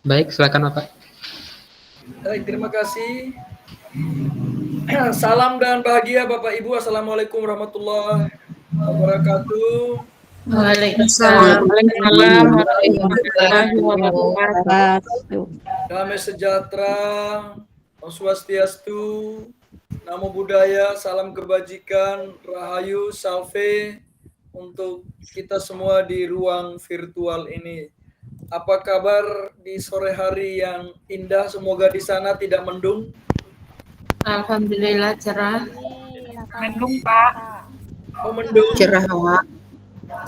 Baik, silakan Bapak. Baik, terima kasih. Salam dan bahagia Bapak Ibu. Assalamualaikum warahmatullahi wabarakatuh. Waalaikumsalam warahmatullahi wabarakatuh. Damai sejahtera, Om Swastiastu, Namo Buddhaya, salam kebajikan, Rahayu, Salve untuk kita semua di ruang virtual ini. Apa kabar di sore hari yang indah? Semoga di sana tidak mendung. Alhamdulillah cerah. Mendung, Pak. Oh, mendung. Cerah, Pak.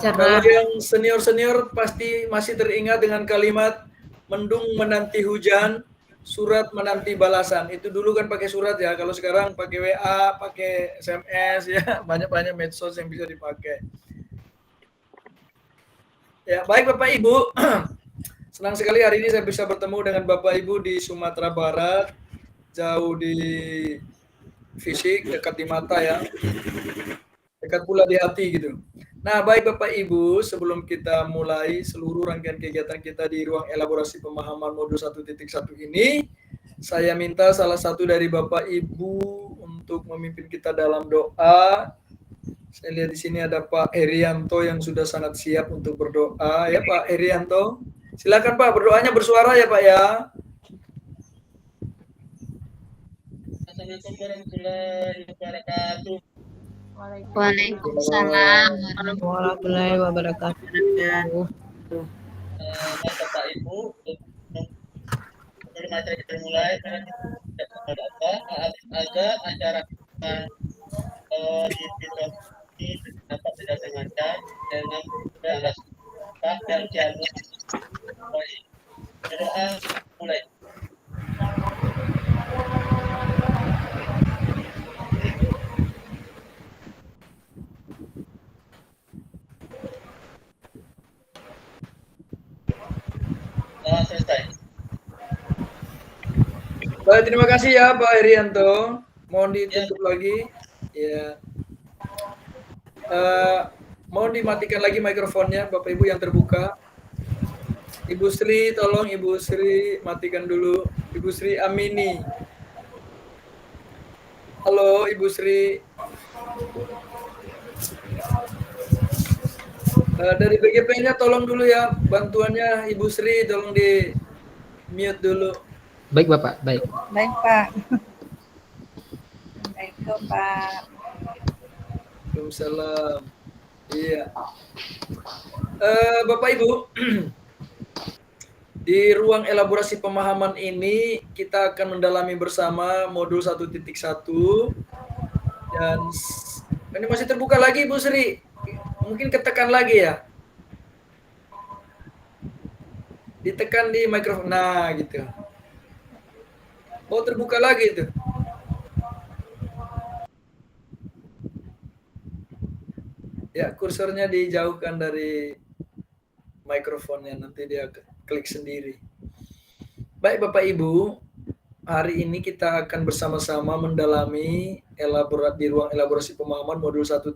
Kalau Cerah. yang senior-senior pasti masih teringat dengan kalimat mendung menanti hujan, surat menanti balasan. Itu dulu kan pakai surat ya. Kalau sekarang pakai WA, pakai SMS ya, banyak-banyak medsos yang bisa dipakai. Ya, baik Bapak Ibu. Senang sekali hari ini saya bisa bertemu dengan Bapak Ibu di Sumatera Barat. Jauh di fisik, dekat di mata ya. Dekat pula di hati gitu. Nah, baik Bapak Ibu, sebelum kita mulai seluruh rangkaian kegiatan kita di ruang elaborasi pemahaman modul 1.1 ini, saya minta salah satu dari Bapak Ibu untuk memimpin kita dalam doa. Saya lihat di sini ada Pak Herianto yang sudah sangat siap untuk berdoa. Ya Pak Herianto, silakan Pak, berdoanya bersuara ya Pak ya. Assalamualaikum warahmatullahi wabarakatuh. Waalaikumsalam warahmatullahi wabarakatuh. Bapak Ibu, sebelum acara kita mulai, agar acara di video ini dapat tidak sengaja dengan beras dan jangan berdoa mulai. Selesai. Baik, terima kasih ya Pak Herianto. Mohon ditutup lagi. Ya. Mohon dimatikan lagi mikrofonnya Bapak Ibu yang terbuka. Ibu Sri, tolong Ibu Sri matikan dulu. Ibu Sri Amini. Halo Ibu Sri. Dari BGP-nya tolong dulu ya, bantuannya Ibu Sri tolong di mute dulu. Baik Bapak, baik. Baik, Pak. Assalamualaikum, Pak. Waalaikumsalam. Iya. Bapak Ibu, di ruang elaborasi pemahaman ini kita akan mendalami bersama modul 1.1 dan ini masih terbuka lagi Ibu Sri. Mungkin ketekan lagi ya. Ditekan di mikrofon. Nah, gitu. Oh, terbuka lagi itu. Ya, kursornya dijauhkan dari mikrofonnya, nanti dia klik sendiri. Baik Bapak Ibu, hari ini kita akan bersama-sama mendalami di ruang elaborasi pemahaman modul 1.1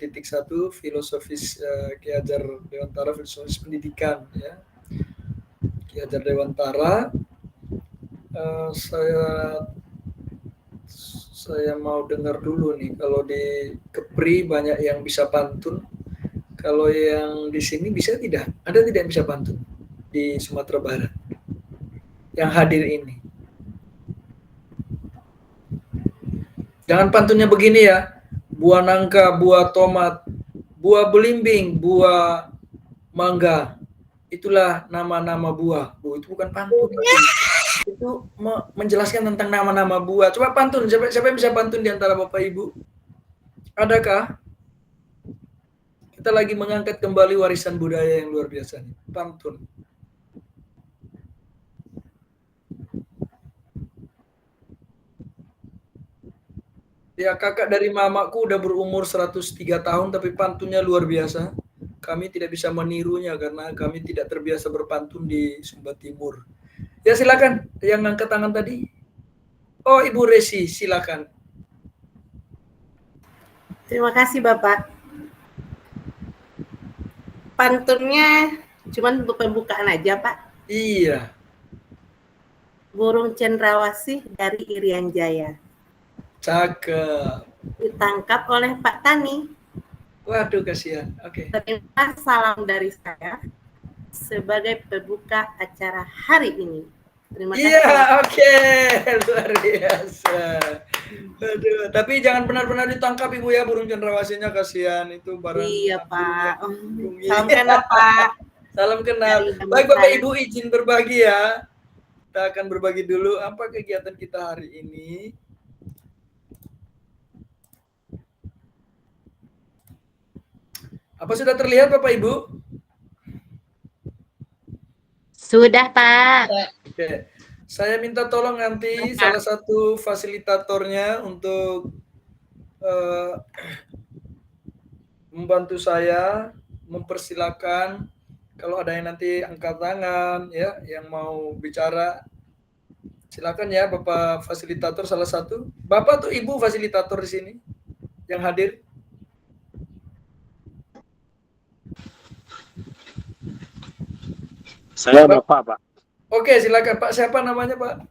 filosofis Ki Hajar Dewantara, filosofis pendidikan ya. Ki Hajar Dewantara. Saya mau dengar dulu nih, kalau di Kepri banyak yang bisa pantun. Kalau yang di sini bisa tidak? Ada tidak yang bisa pantun di Sumatera Barat yang hadir ini? Jangan pantunnya begini ya. Buah nangka, buah tomat, buah belimbing, buah mangga. Itulah nama-nama buah. Itu bukan pantun. Itu menjelaskan tentang nama-nama buah. Coba pantun. Siapa yang bisa pantun di antara Bapak Ibu? Adakah? Kita lagi mengangkat kembali warisan budaya yang luar biasa nih. Pantun. Ya, kakak dari mamaku udah berumur 103 tahun tapi pantunnya luar biasa. Kami tidak bisa menirunya karena kami tidak terbiasa berpantun di Sumba Timur. Ya, silakan yang angkat tangan tadi. Oh, Ibu Resi, silakan. Terima kasih Bapak. Pantunnya cuman untuk pembukaan aja Pak. Iya. Burung cendrawasih dari Irian Jaya. Cakep. Ditangkap oleh Pak Tani. Waduh, kasihan. Oke. Terima salam dari saya sebagai pembuka acara hari ini. Terima kasih. Iya, oke. Luar biasa. Aduh, tapi jangan benar-benar ditangkap Ibu ya, burung cendrawasihnya, kasihan itu barang. Iya, Pak. burung. Salam kenal, Pak. Salam kenal. Dari teman Baik Bapak saya. Ibu, izin berbagi ya. Kita akan berbagi dulu apa kegiatan kita hari ini. Apa sudah terlihat Bapak Ibu? Sudah, Pak. Oke. Saya minta tolong nanti salah satu fasilitatornya untuk membantu saya mempersilakan kalau ada yang nanti angkat tangan ya yang mau bicara, silakan ya Bapak fasilitator salah satu. Bapak atau Ibu fasilitator di sini yang hadir? Saya Bapak, Pak. Oke, silakan Pak. Siapa namanya Pak?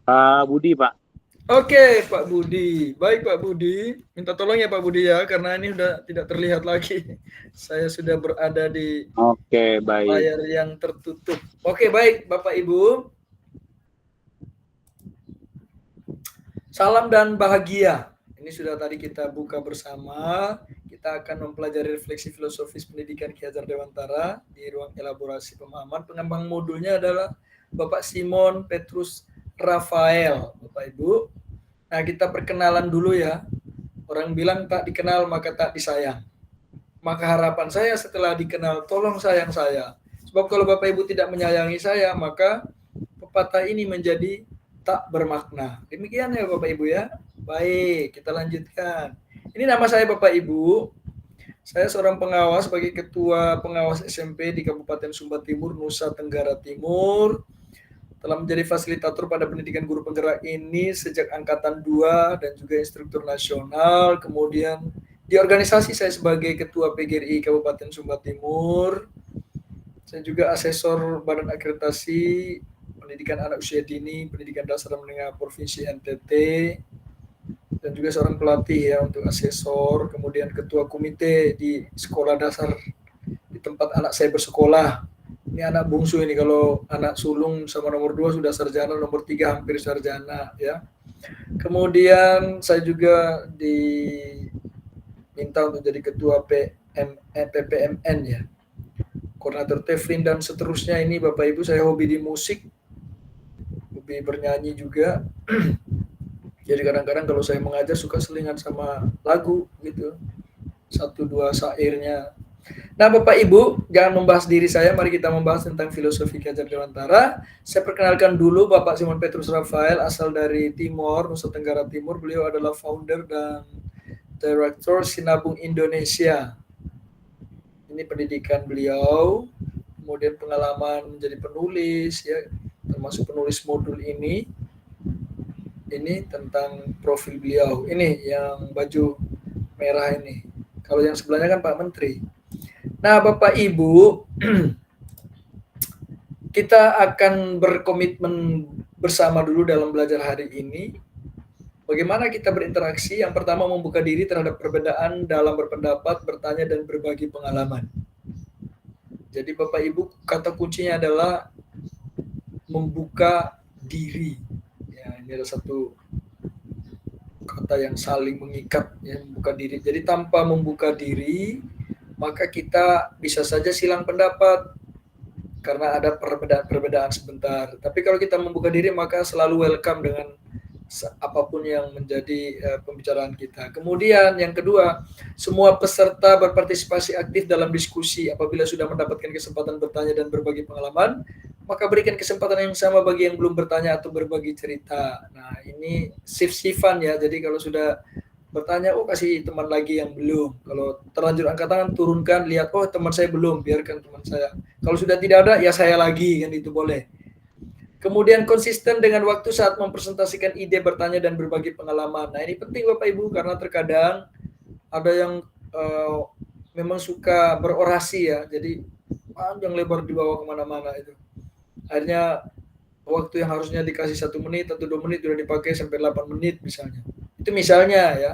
Pak Budi, Pak. Oke, Pak Budi. Baik Pak Budi. Minta tolong ya Pak Budi ya, karena ini sudah tidak terlihat lagi. Saya sudah berada di Oke, baik. layar yang tertutup. Oke, baik Bapak Ibu. Salam dan bahagia. Ini sudah tadi kita buka bersama. Kita akan mempelajari refleksi filosofis pendidikan Ki Hajar Dewantara di ruang elaborasi pemahaman. Pengembang modulnya adalah Bapak Simon Petrus Rafael, Bapak Ibu. Nah, kita perkenalan dulu ya. Orang bilang tak dikenal maka tak disayang. Maka harapan saya setelah dikenal, tolong sayang saya. Sebab kalau Bapak Ibu tidak menyayangi saya, maka pepatah ini menjadi tak bermakna. Demikian ya Bapak Ibu ya. Baik, kita lanjutkan. Ini nama saya Bapak Ibu. Saya seorang pengawas sebagai Ketua Pengawas SMP di Kabupaten Sumba Timur, Nusa Tenggara Timur. Telah menjadi fasilitator pada pendidikan guru penggerak ini sejak angkatan 2 dan juga instruktur nasional. Kemudian di organisasi saya sebagai Ketua PGRI Kabupaten Sumba Timur. Saya juga asesor Badan Akreditasi Pendidikan Anak Usia Dini, Pendidikan Dasar dan Menengah Provinsi NTT. Dan juga seorang pelatih ya untuk asesor, kemudian ketua komite di sekolah dasar di tempat anak saya bersekolah. Ini anak bungsu ini, kalau anak sulung sama nomor 2 sudah sarjana, nomor 3 hampir sarjana ya. Kemudian saya juga diminta untuk jadi ketua PPMN ya. Koordinator Teflin dan seterusnya. Ini Bapak Ibu, saya hobi di musik, hobi bernyanyi juga. Jadi kadang-kadang kalau saya mengajar suka selingan sama lagu gitu. 1-2 syairnya. Nah Bapak Ibu, jangan membahas diri saya, mari kita membahas tentang filosofi Ki Hajar Dewantara. Saya perkenalkan dulu Bapak Simon Petrus Rafael, asal dari Timor, Nusa Tenggara Timur. Beliau adalah founder dan direktur Sinabung Indonesia. Ini pendidikan beliau, kemudian pengalaman menjadi penulis ya, termasuk penulis modul ini. Ini tentang profil beliau. Ini yang baju merah ini. Kalau yang sebelahnya kan Pak Menteri. Nah, Bapak Ibu, kita akan berkomitmen bersama dulu dalam belajar hari ini. Bagaimana kita berinteraksi? Yang pertama, membuka diri terhadap perbedaan dalam berpendapat, bertanya, dan berbagi pengalaman. Jadi Bapak Ibu, kata kuncinya adalah membuka diri. Ini ada satu kata yang saling mengikat, ya, membuka diri. Jadi tanpa membuka diri, maka kita bisa saja silang pendapat karena ada perbedaan sebentar. Tapi kalau kita membuka diri, maka selalu welcome dengan apapun yang menjadi pembicaraan kita. Kemudian yang kedua, semua peserta berpartisipasi aktif dalam diskusi. Apabila sudah mendapatkan kesempatan bertanya dan berbagi pengalaman, maka berikan kesempatan yang sama bagi yang belum bertanya atau berbagi cerita. Nah, ini shift-shiftan ya. Jadi kalau sudah bertanya, kasih teman lagi yang belum. Kalau terlanjur angkat tangan, turunkan, lihat, teman saya belum, biarkan teman saya. Kalau sudah tidak ada, ya saya lagi, kan itu boleh. Kemudian konsisten dengan waktu saat mempresentasikan ide, bertanya, dan berbagi pengalaman. Nah, ini penting Bapak Ibu, karena terkadang ada yang memang suka berorasi ya, jadi panjang lebar dibawa kemana-mana itu. Akhirnya waktu yang harusnya dikasih 1 menit atau 2 menit sudah dipakai sampai 8 menit misalnya. Itu misalnya ya.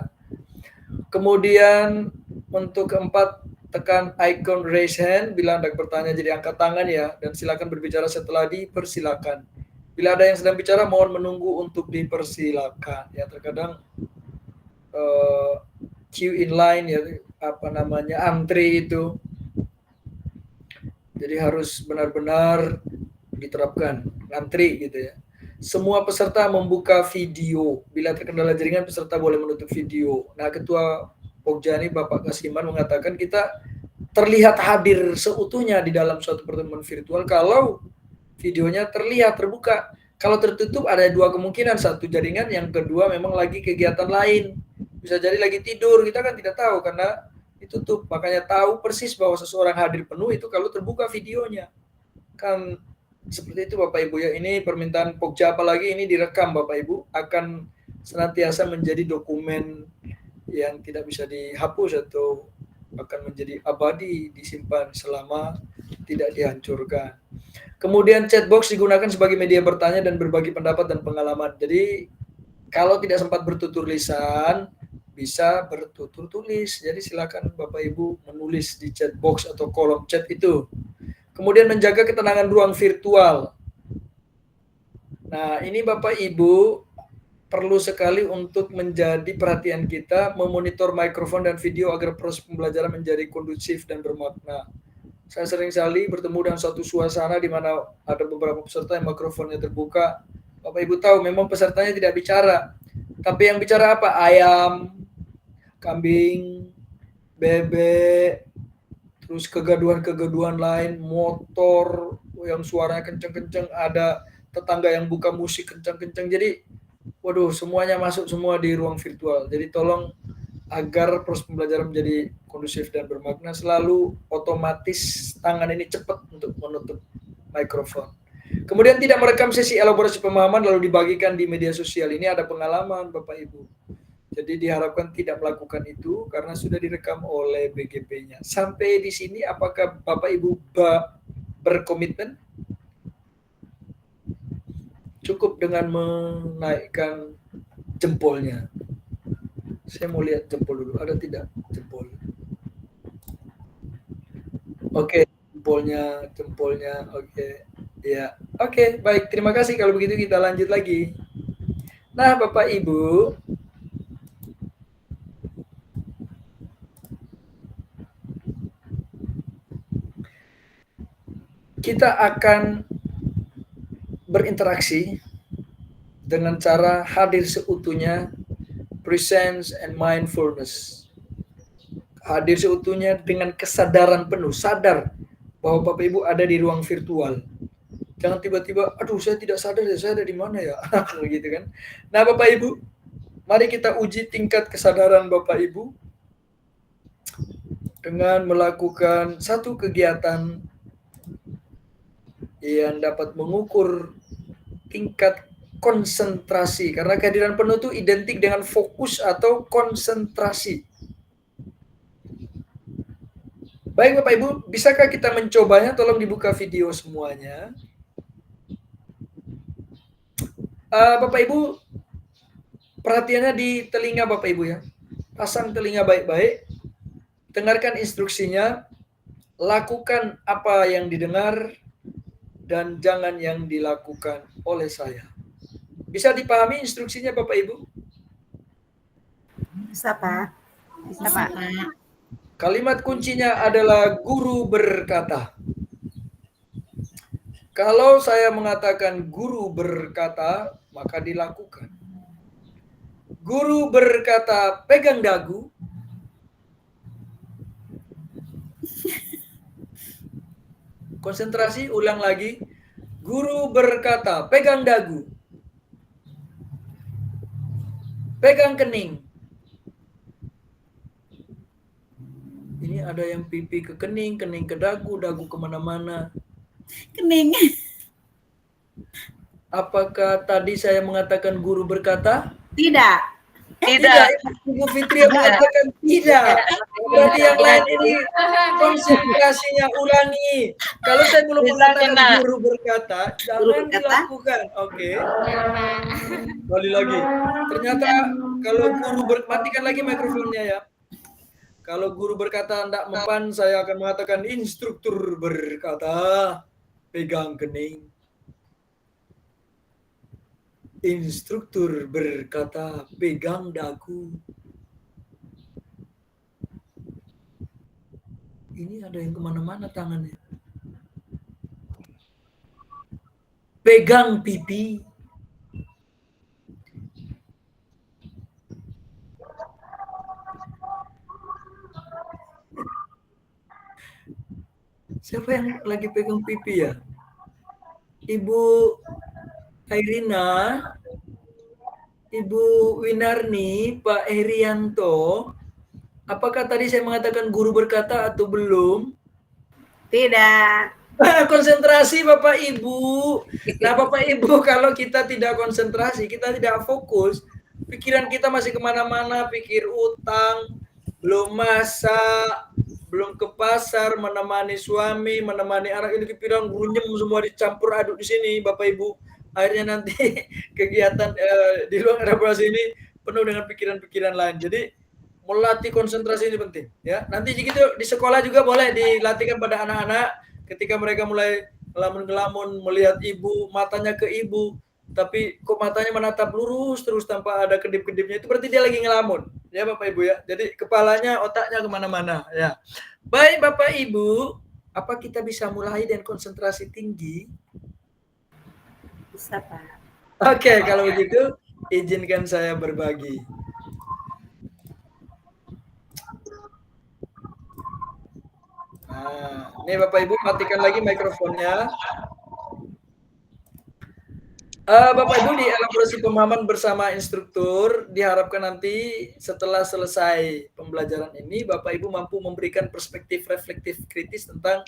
Kemudian untuk keempat, tekan icon raise hand bila Anda bertanya, jadi angkat tangan ya, dan silakan berbicara setelah dipersilakan. Bila ada yang sedang bicara, mohon menunggu untuk dipersilakan. Ya, terkadang queue in line ya, antri itu. Jadi harus benar-benar diterapkan, antri gitu ya. Semua peserta membuka video. Bila terkendala jaringan, peserta boleh menutup video. Nah, Ketua Pokja ini Bapak Kasiman mengatakan kita terlihat hadir seutuhnya di dalam suatu pertemuan virtual kalau videonya terlihat terbuka. Kalau tertutup ada 2 kemungkinan, satu jaringan, yang kedua memang lagi kegiatan lain. Bisa jadi lagi tidur, kita kan tidak tahu karena ditutup. Makanya tahu persis bahwa seseorang hadir penuh itu kalau terbuka videonya. Kan seperti itu Bapak Ibu ya. Ini permintaan Pokja, apalagi ini direkam Bapak Ibu, akan senantiasa menjadi dokumen yang tidak bisa dihapus atau akan menjadi abadi, disimpan selama tidak dihancurkan. Kemudian chatbox digunakan sebagai media bertanya dan berbagi pendapat dan pengalaman. Jadi kalau tidak sempat bertutur lisan, bisa bertutur tulis. Jadi silakan Bapak Ibu menulis di chatbox atau kolom chat itu. Kemudian menjaga ketenangan ruang virtual. Nah, ini Bapak Ibu perlu sekali untuk menjadi perhatian kita, memonitor mikrofon dan video agar proses pembelajaran menjadi kondusif dan bermakna. Saya sering sekali bertemu dengan suatu suasana di mana ada beberapa peserta yang mikrofonnya terbuka. Bapak Ibu tahu memang pesertanya tidak bicara. Tapi yang bicara apa? Ayam, kambing, bebek, terus kegaduhan-kegaduhan lain, motor yang suaranya kenceng-kenceng, ada tetangga yang buka musik kenceng-kenceng. Jadi waduh, semuanya masuk semua di ruang virtual. Jadi tolong agar proses pembelajaran menjadi kondusif dan bermakna, selalu otomatis tangan ini cepat untuk menutup mikrofon. Kemudian tidak merekam sesi elaborasi pemahaman lalu dibagikan di media sosial. Ini ada pengalaman Bapak Ibu. Jadi diharapkan tidak melakukan itu karena sudah direkam oleh BGP-nya. Sampai di sini apakah Bapak Ibu berkomitmen? Cukup dengan menaikkan jempolnya. Saya mau lihat jempol dulu. Ada tidak jempol? Oke, jempolnya. Oke. Ya. Oke, baik. Terima kasih. Kalau begitu kita lanjut lagi. Nah, Bapak Ibu, kita akan berinteraksi dengan cara hadir seutuhnya, presence and mindfulness. Hadir seutuhnya dengan kesadaran penuh, sadar bahwa Bapak Ibu ada di ruang virtual. Jangan tiba-tiba, aduh saya tidak sadar ya, saya ada di mana ya, gitu kan. Nah Bapak Ibu, mari kita uji tingkat kesadaran Bapak Ibu dengan melakukan satu kegiatan yang dapat mengukur tingkat konsentrasi, karena kehadiran penuh itu identik dengan fokus atau konsentrasi. Baik Bapak Ibu, bisakah kita mencobanya? Tolong dibuka video semuanya. Bapak Ibu, perhatiannya di telinga Bapak Ibu ya. Pasang telinga baik-baik, dengarkan instruksinya, lakukan apa yang didengar, dan jangan yang dilakukan oleh saya. Bisa dipahami instruksinya Bapak Ibu? Bisa Pak. Bisa Pak. Kalimat kuncinya adalah guru berkata. Kalau saya mengatakan guru berkata, maka dilakukan. Guru berkata, pegang dagu. Konsentrasi, ulang lagi. Guru berkata, pegang dagu. Pegang kening. Ini ada yang pipi ke kening, kening ke dagu, dagu kemana-mana. Kening. Apakah tadi saya mengatakan guru berkata? Tidak. Tidak. Ibu Fitri yang mengatakan tidak. Berarti yang lain ini konsentrasinya ulangi. Kalau saya belum mengatakan Nak. guru berkata, Guru jangan berkata? dilakukan. Oke. Kembali lagi. Ternyata kalau guru matikan lagi mikrofonnya ya. Kalau guru berkata tidak mempan, saya akan mengatakan instruktur berkata pegang kening. Instruktur berkata pegang dagu. Ini ada yang kemana-mana tangannya. Pegang pipi. Siapa yang lagi pegang pipi ya? Ibu Airina, Ibu Winarni, Pak Herianto. Apakah tadi saya mengatakan guru berkata atau belum? Tidak. Konsentrasi Bapak Ibu. Nah Bapak Ibu, kalau kita tidak konsentrasi, kita tidak fokus, pikiran kita masih kemana-mana, pikir utang, belum masak, belum ke pasar, menemani suami, menemani anak, ini pikiran runyem semua dicampur aduk di sini Bapak Ibu. Akhirnya nanti kegiatan di luar elaborasi ini penuh dengan pikiran-pikiran lain. Jadi melatih konsentrasi ini penting ya. Nanti gitu di sekolah juga boleh dilatihkan pada anak-anak ketika mereka mulai ngelamun-ngelamun melihat ibu, matanya ke ibu, tapi kok matanya menatap lurus terus tanpa ada kedip-kedipnya, itu berarti dia lagi ngelamun ya Bapak Ibu ya. Jadi kepalanya, otaknya kemana-mana ya. Baik Bapak Ibu, apa kita bisa mulai dengan konsentrasi tinggi? Bisa, Pak. Oke, kalau begitu izinkan saya berbagi. Nah, ini Bapak Ibu matikan lagi mikrofonnya. Bapak Ibu, di elaborasi pemahaman bersama instruktur diharapkan nanti setelah selesai pembelajaran ini Bapak Ibu mampu memberikan perspektif reflektif kritis tentang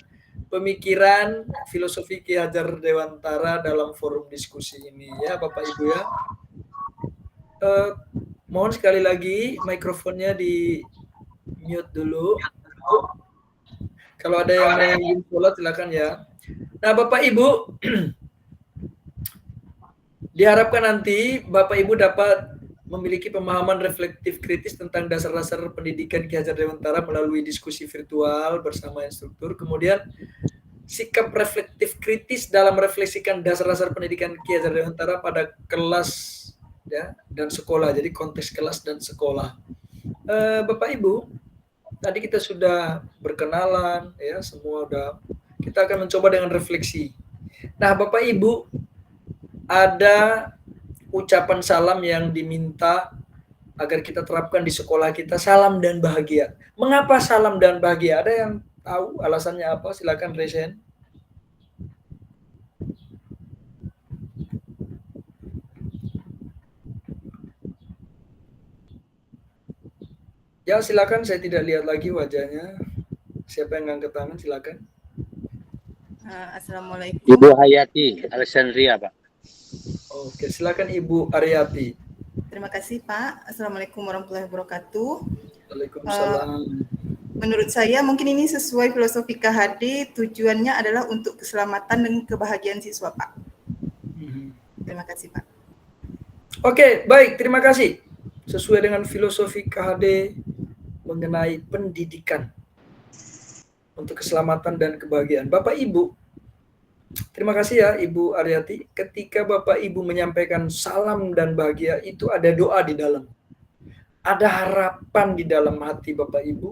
pemikiran filosofi Ki Hajar Dewantara dalam forum diskusi ini ya Bapak Ibu ya. Mohon sekali lagi mikrofonnya di mute dulu. Kalau ada yang ingin follow silakan ya. Nah Bapak Ibu, diharapkan nanti Bapak Ibu dapat memiliki pemahaman reflektif kritis tentang dasar-dasar pendidikan Ki Hajar Dewantara melalui diskusi virtual bersama instruktur. Kemudian sikap reflektif kritis dalam merefleksikan dasar-dasar pendidikan Ki Hajar Dewantara pada kelas ya dan sekolah. Jadi konteks kelas dan sekolah. Bapak Ibu, tadi kita sudah berkenalan ya, semua udah. Kita akan mencoba dengan refleksi. Nah, Bapak Ibu, ada ucapan salam yang diminta agar kita terapkan di sekolah kita, salam dan bahagia. Mengapa salam dan bahagia? Ada yang tahu alasannya apa? Silakan resen. Ya, silakan, saya tidak lihat lagi wajahnya. Siapa yang ngangkat tangan, silakan. Assalamualaikum. Ibu Hayati Alexandria, Pak. Oke, silakan Ibu Aryati. Terima kasih Pak. Assalamualaikum warahmatullahi wabarakatuh. Waalaikumsalam. Menurut saya mungkin ini sesuai filosofi KHD, tujuannya adalah untuk keselamatan dan kebahagiaan siswa Pak. Terima kasih Pak. Oke, baik, terima kasih. Sesuai dengan filosofi KHD mengenai pendidikan untuk keselamatan dan kebahagiaan. Bapak Ibu, terima kasih ya Ibu Aryati. Ketika Bapak Ibu menyampaikan salam dan bahagia, itu ada doa di dalam. Ada harapan di dalam hati Bapak Ibu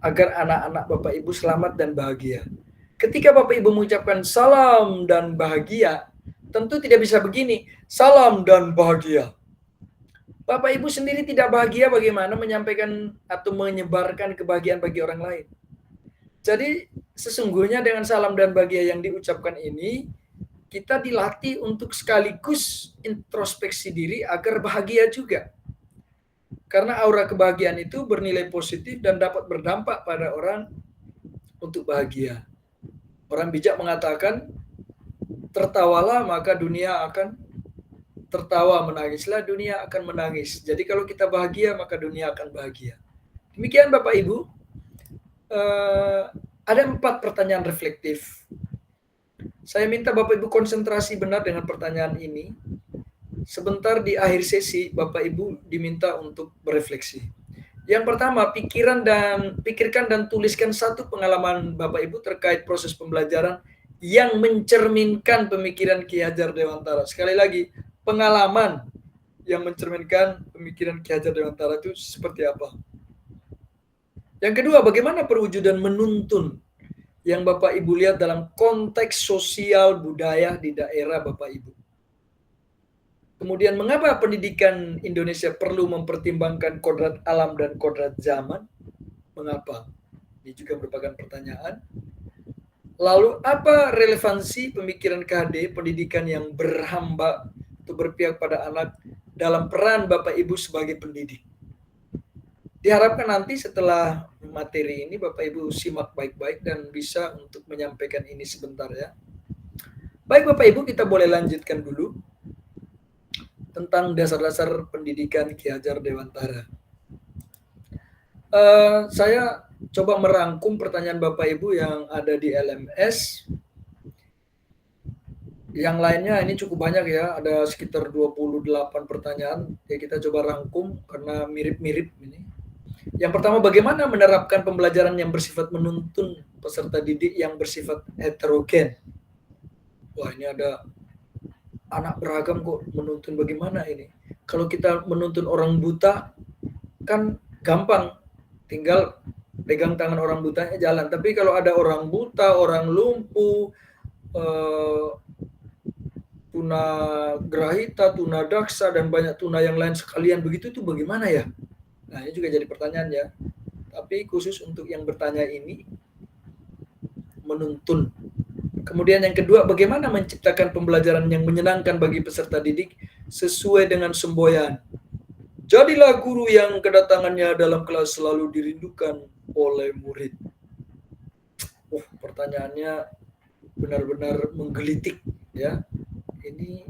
agar anak-anak Bapak Ibu selamat dan bahagia. Ketika Bapak Ibu mengucapkan salam dan bahagia, tentu tidak bisa begini, salam dan bahagia. Bapak Ibu sendiri tidak bahagia, bagaimana menyampaikan atau menyebarkan kebahagiaan bagi orang lain. Jadi sesungguhnya dengan salam dan bahagia yang diucapkan ini, kita dilatih untuk sekaligus introspeksi diri agar bahagia juga. Karena aura kebahagiaan itu bernilai positif dan dapat berdampak pada orang untuk bahagia. Orang bijak mengatakan, tertawalah maka dunia akan tertawa menangislah, dunia akan menangis. Jadi kalau kita bahagia, maka dunia akan bahagia. Demikian Bapak Ibu. Ada 4 pertanyaan reflektif. Saya minta Bapak Ibu konsentrasi benar dengan pertanyaan ini. Sebentar di akhir sesi, Bapak Ibu diminta untuk berefleksi. Yang pertama, pikirkan dan tuliskan satu pengalaman Bapak Ibu terkait proses pembelajaran yang mencerminkan pemikiran Ki Hajar Dewantara. Sekali lagi, pengalaman yang mencerminkan pemikiran Ki Hajar Dewantara itu seperti apa? Yang kedua, bagaimana perwujudan menuntun yang Bapak Ibu lihat dalam konteks sosial budaya di daerah Bapak Ibu? Kemudian, mengapa pendidikan Indonesia perlu mempertimbangkan kodrat alam dan kodrat zaman? Mengapa? Ini juga merupakan pertanyaan. Lalu, apa relevansi pemikiran KHD, pendidikan yang berhamba untuk berpihak pada anak dalam peran Bapak Ibu sebagai pendidik? Diharapkan nanti setelah materi ini Bapak Ibu simak baik-baik dan bisa untuk menyampaikan ini sebentar ya. Baik Bapak Ibu, kita boleh lanjutkan dulu tentang dasar-dasar pendidikan Ki Hajar Dewantara. Saya coba merangkum pertanyaan Bapak Ibu yang ada di LMS. Yang lainnya ini cukup banyak ya, ada sekitar 28 pertanyaan. Ya kita coba rangkum karena mirip-mirip ini. Yang pertama, bagaimana menerapkan pembelajaran yang bersifat menuntun peserta didik yang bersifat heterogen? Wah, ini ada anak beragam kok, menuntun bagaimana ini? Kalau kita menuntun orang buta kan gampang, tinggal pegang tangan orang butanya jalan. Tapi kalau ada orang buta, orang lumpuh, tuna grahita, tuna daksa, dan banyak tuna yang lain sekalian begitu, itu bagaimana ya? Nah, ini juga jadi pertanyaan ya. Tapi khusus untuk yang bertanya ini, menuntun. Kemudian yang kedua, bagaimana menciptakan pembelajaran yang menyenangkan bagi peserta didik sesuai dengan semboyan. Jadilah guru yang kedatangannya dalam kelas selalu dirindukan oleh murid. Pertanyaannya benar-benar menggelitik ya. Ini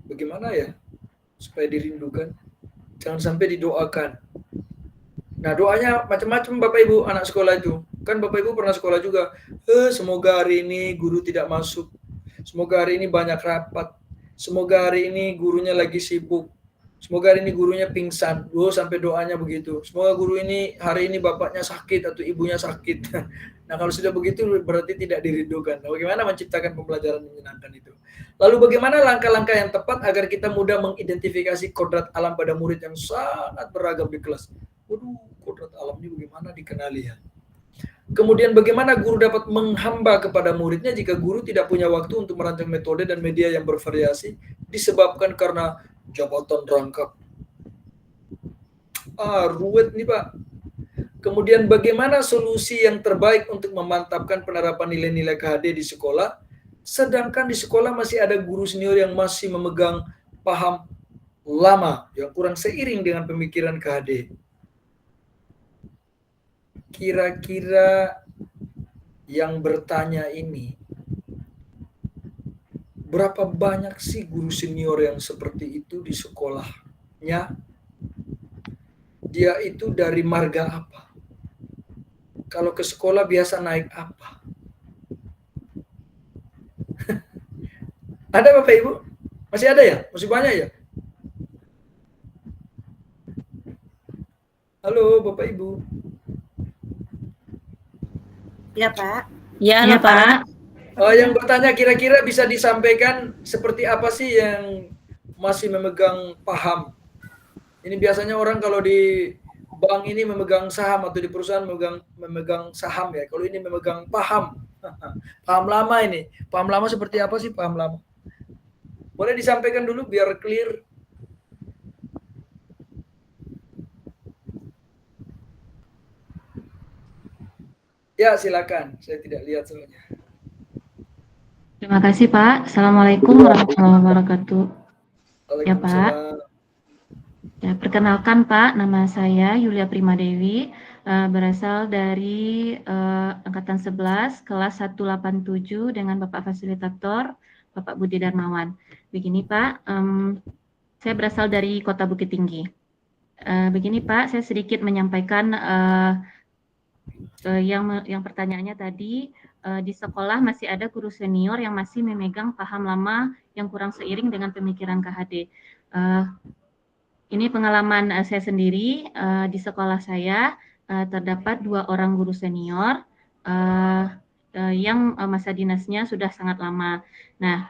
bagaimana ya supaya dirindukan? Jangan sampai didoakan. Nah, doanya macam-macam Bapak Ibu anak sekolah itu. Kan Bapak Ibu pernah sekolah juga. Semoga hari ini guru tidak masuk. Semoga hari ini banyak rapat. Semoga hari ini gurunya lagi sibuk. Semoga hari ini gurunya pingsan. Sampai doanya begitu. Semoga guru ini hari ini bapaknya sakit atau ibunya sakit. Nah, kalau sudah begitu berarti tidak dirindukan. Nah, bagaimana menciptakan pembelajaran menyenangkan itu? Lalu bagaimana langkah-langkah yang tepat agar kita mudah mengidentifikasi kodrat alam pada murid yang sangat beragam di kelas? Kodrat alam ini bagaimana dikenali ya? Kemudian bagaimana guru dapat menghamba kepada muridnya jika guru tidak punya waktu untuk merancang metode dan media yang bervariasi disebabkan karena jabatan rangkap. Ruwet nih Pak. Kemudian bagaimana solusi yang terbaik untuk memantapkan penerapan nilai-nilai KHD di sekolah, sedangkan di sekolah masih ada guru senior yang masih memegang paham lama yang kurang seiring dengan pemikiran KHD. Kira-kira yang bertanya ini, berapa banyak sih guru senior yang seperti itu di sekolahnya? Dia itu dari marga apa? Kalau ke sekolah biasa naik apa? Ada Bapak Ibu? Masih ada ya? Masih banyak ya? Halo Bapak Ibu. Ya Pak. Ya, halo Pak. Yang bertanya kira-kira bisa disampaikan seperti apa sih yang masih memegang paham? Ini biasanya orang kalau di bank ini memegang saham atau di perusahaan memegang saham ya. Kalau ini memegang paham. Paham lama ini. Paham lama seperti apa sih paham lama? Boleh disampaikan dulu biar clear. Ya, silakan. Saya tidak lihat semuanya. Terima kasih Pak. Assalamualaikum warahmatullahi wabarakatuh. Ya Pak. Ya, perkenalkan Pak, nama saya Yulia Primadewi, berasal dari Angkatan 11, kelas 187 dengan Bapak Fasilitator, Bapak Budi Darmawan. Begini Pak, Saya berasal dari Kota Bukit Tinggi. Begini Pak, saya sedikit menyampaikan yang pertanyaannya tadi, di sekolah masih ada guru senior yang masih memegang paham lama yang kurang seiring dengan pemikiran KHD. Ini pengalaman saya sendiri. Di sekolah saya terdapat 2 orang guru senior yang masa dinasnya sudah sangat lama. Nah,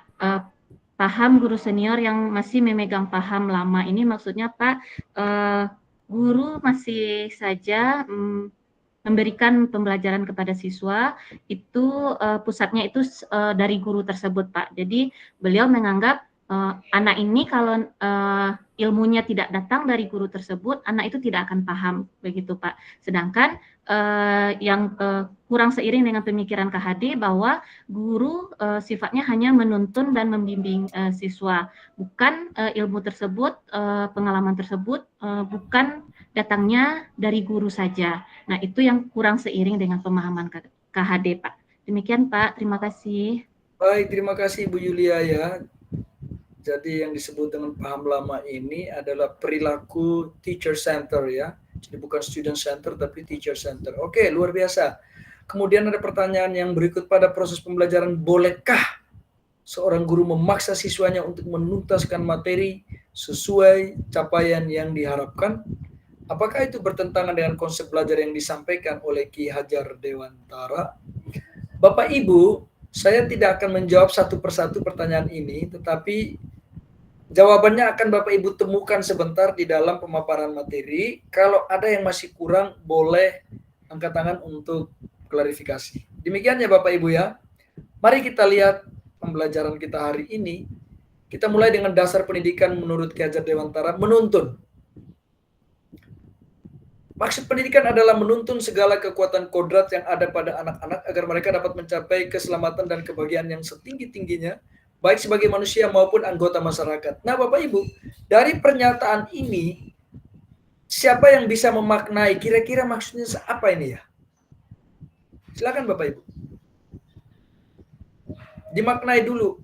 paham guru senior yang masih memegang paham lama ini maksudnya Pak, guru masih saja memberikan pembelajaran kepada siswa, itu pusatnya itu dari guru tersebut Pak. Jadi beliau menganggap anak ini kalau ilmunya tidak datang dari guru tersebut, anak itu tidak akan paham, begitu Pak. Sedangkan yang kurang seiring dengan pemikiran KHD bahwa guru sifatnya hanya menuntun dan membimbing siswa, bukan ilmu tersebut, pengalaman tersebut bukan datangnya dari guru saja. Nah, itu yang kurang seiring dengan pemahaman KHD, Pak. Demikian, Pak. Terima kasih. Baik, terima kasih Ibu Yulia ya. Jadi yang disebut dengan paham lama ini adalah perilaku teacher center ya. Jadi bukan student center tapi teacher center. Oke, luar biasa. Kemudian ada pertanyaan yang berikut, pada proses pembelajaran bolehkah seorang guru memaksa siswanya untuk menuntaskan materi sesuai capaian yang diharapkan? Apakah itu bertentangan dengan konsep belajar yang disampaikan oleh Ki Hajar Dewantara? Bapak Ibu, saya tidak akan menjawab satu persatu pertanyaan ini, tetapi jawabannya akan Bapak Ibu temukan sebentar di dalam pemaparan materi. Kalau ada yang masih kurang, boleh angkat tangan untuk klarifikasi. Demikian ya Bapak Ibu ya. Mari kita lihat pembelajaran kita hari ini. Kita mulai dengan dasar pendidikan menurut Ki Hajar Dewantara, menuntun. Maksud pendidikan adalah menuntun segala kekuatan kodrat yang ada pada anak-anak agar mereka dapat mencapai keselamatan dan kebahagiaan yang setinggi-tingginya, baik sebagai manusia maupun anggota masyarakat. Nah, Bapak Ibu, dari pernyataan ini, siapa yang bisa memaknai kira-kira maksudnya apa ini ya? Silakan Bapak Ibu. Dimaknai dulu.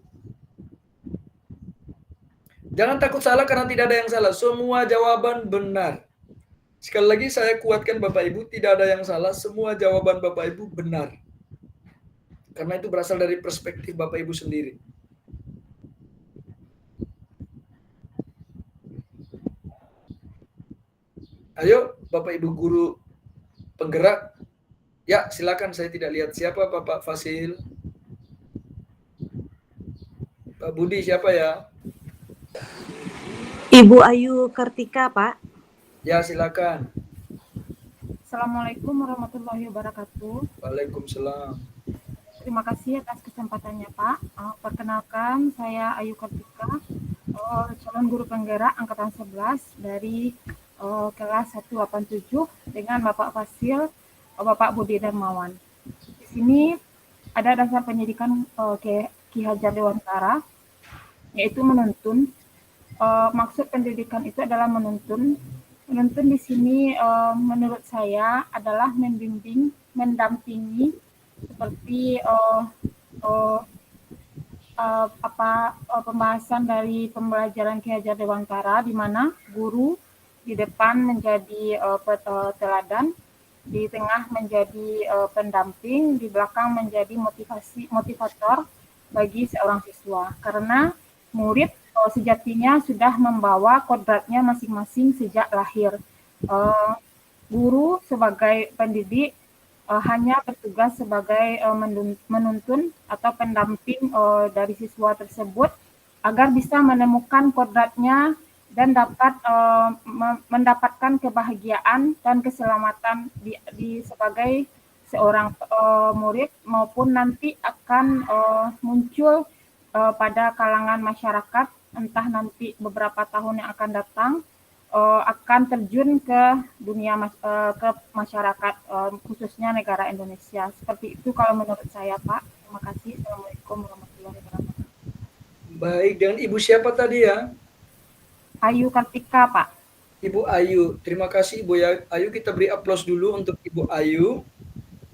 Jangan takut salah karena tidak ada yang salah. Semua jawaban benar. Sekali lagi saya kuatkan Bapak Ibu, tidak ada yang salah, semua jawaban Bapak Ibu benar. Karena itu berasal dari perspektif Bapak Ibu sendiri. Ayo Bapak Ibu guru penggerak. Ya, silakan, saya tidak lihat siapa, Bapak Fasil. Pak Budi siapa ya? Ibu Ayu Kartika, Pak. Ya, silakan. Assalamualaikum warahmatullahi wabarakatuh. Waalaikumsalam. Terima kasih atas kesempatannya, Pak. Perkenalkan, saya Ayu Kartika, calon guru penggerak angkatan 11 dari kelas 187 dengan Bapak Fasil, Bapak Budi Darmawan. Di sini ada dasar pendidikan Ki Hajar Dewantara, yaitu menuntun. Maksud pendidikan itu adalah menuntun. Menuntun di sini menurut saya adalah membimbing, mendampingi seperti pembahasan dari pembelajaran Ki Hajar Dewantara, di mana guru di depan menjadi teladan, di tengah menjadi pendamping, di belakang menjadi motivator bagi seorang siswa. Karena murid sejatinya sudah membawa kodratnya masing-masing sejak lahir. Guru sebagai pendidik hanya bertugas sebagai menuntun atau pendamping dari siswa tersebut agar bisa menemukan kodratnya dan dapat mendapatkan kebahagiaan dan keselamatan di sebagai seorang murid, maupun nanti akan muncul pada kalangan masyarakat, entah nanti beberapa tahun yang akan datang akan terjun ke dunia ke masyarakat, khususnya negara Indonesia. Seperti itu kalau menurut saya, Pak. Terima kasih. Assalamualaikum warahmatullahi wabarakatuh. Baik, dengan Ibu siapa tadi ya? Ayu Kartika, Pak. Ibu Ayu, terima kasih Ibu Ayu. Kita beri aplaus dulu untuk Ibu Ayu.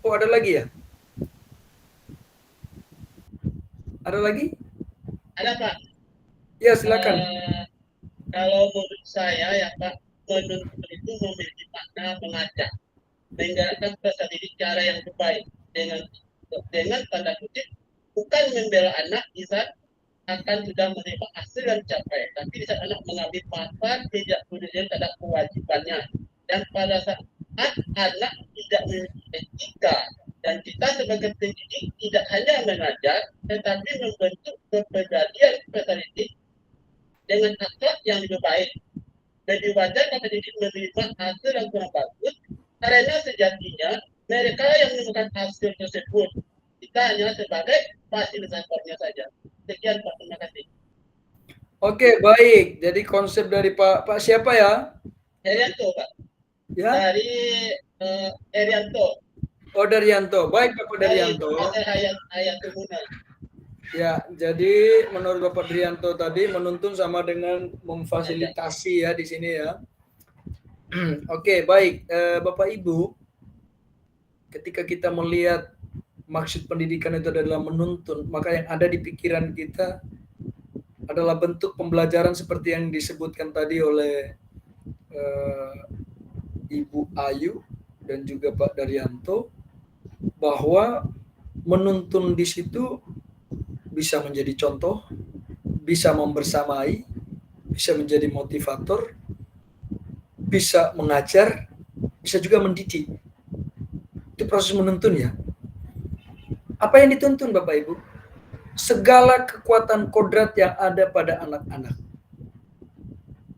Oh, ada lagi ya? Ada lagi? Ada Pak. Ya, silakan. Kalau menurut saya ya Pak, menuntun itu memiliki makna mengajak, menggerakkan peserta didik cara yang terbaik dengan tanda kutip bukan membela anak di saat akan sudah menerima hasil yang dicapai, tapi di saat anak mengambil manfaat tidak kemudian terhadap kewajibannya, dan pada saat anak tidak memiliki etika, dan kita sebagai pendidik tidak hanya mengajar tetapi membentuk kepribadian peserta didik dengan akhlak yang lebih baik. Lebih wajar kata didik menerima hasil yang kurang bagus karena sejatinya mereka yang menemukan hasil tersebut, kita hanya sebagai fasilitatornya saja. Sekian Pak, terima kasih. Oke, baik. Jadi konsep dari Pak siapa ya? Herianto Pak. Ya. Dari Herianto. Oh, Daryanto. Baik Bapak Daryanto. Hayatul Muna. Ya, jadi menurut Bapak Daryanto tadi menuntun sama dengan memfasilitasi ya di sini ya. Oke, baik. Bapak Ibu, ketika kita melihat maksud pendidikan itu adalah menuntun, maka yang ada di pikiran kita adalah bentuk pembelajaran seperti yang disebutkan tadi oleh Ibu Ayu dan juga Pak Daryanto, bahwa menuntun di situ bisa menjadi contoh, bisa membersamai, bisa menjadi motivator, bisa mengajar, bisa juga mendidik. Itu proses menuntun ya. Apa yang dituntun Bapak Ibu? Segala kekuatan kodrat yang ada pada anak-anak.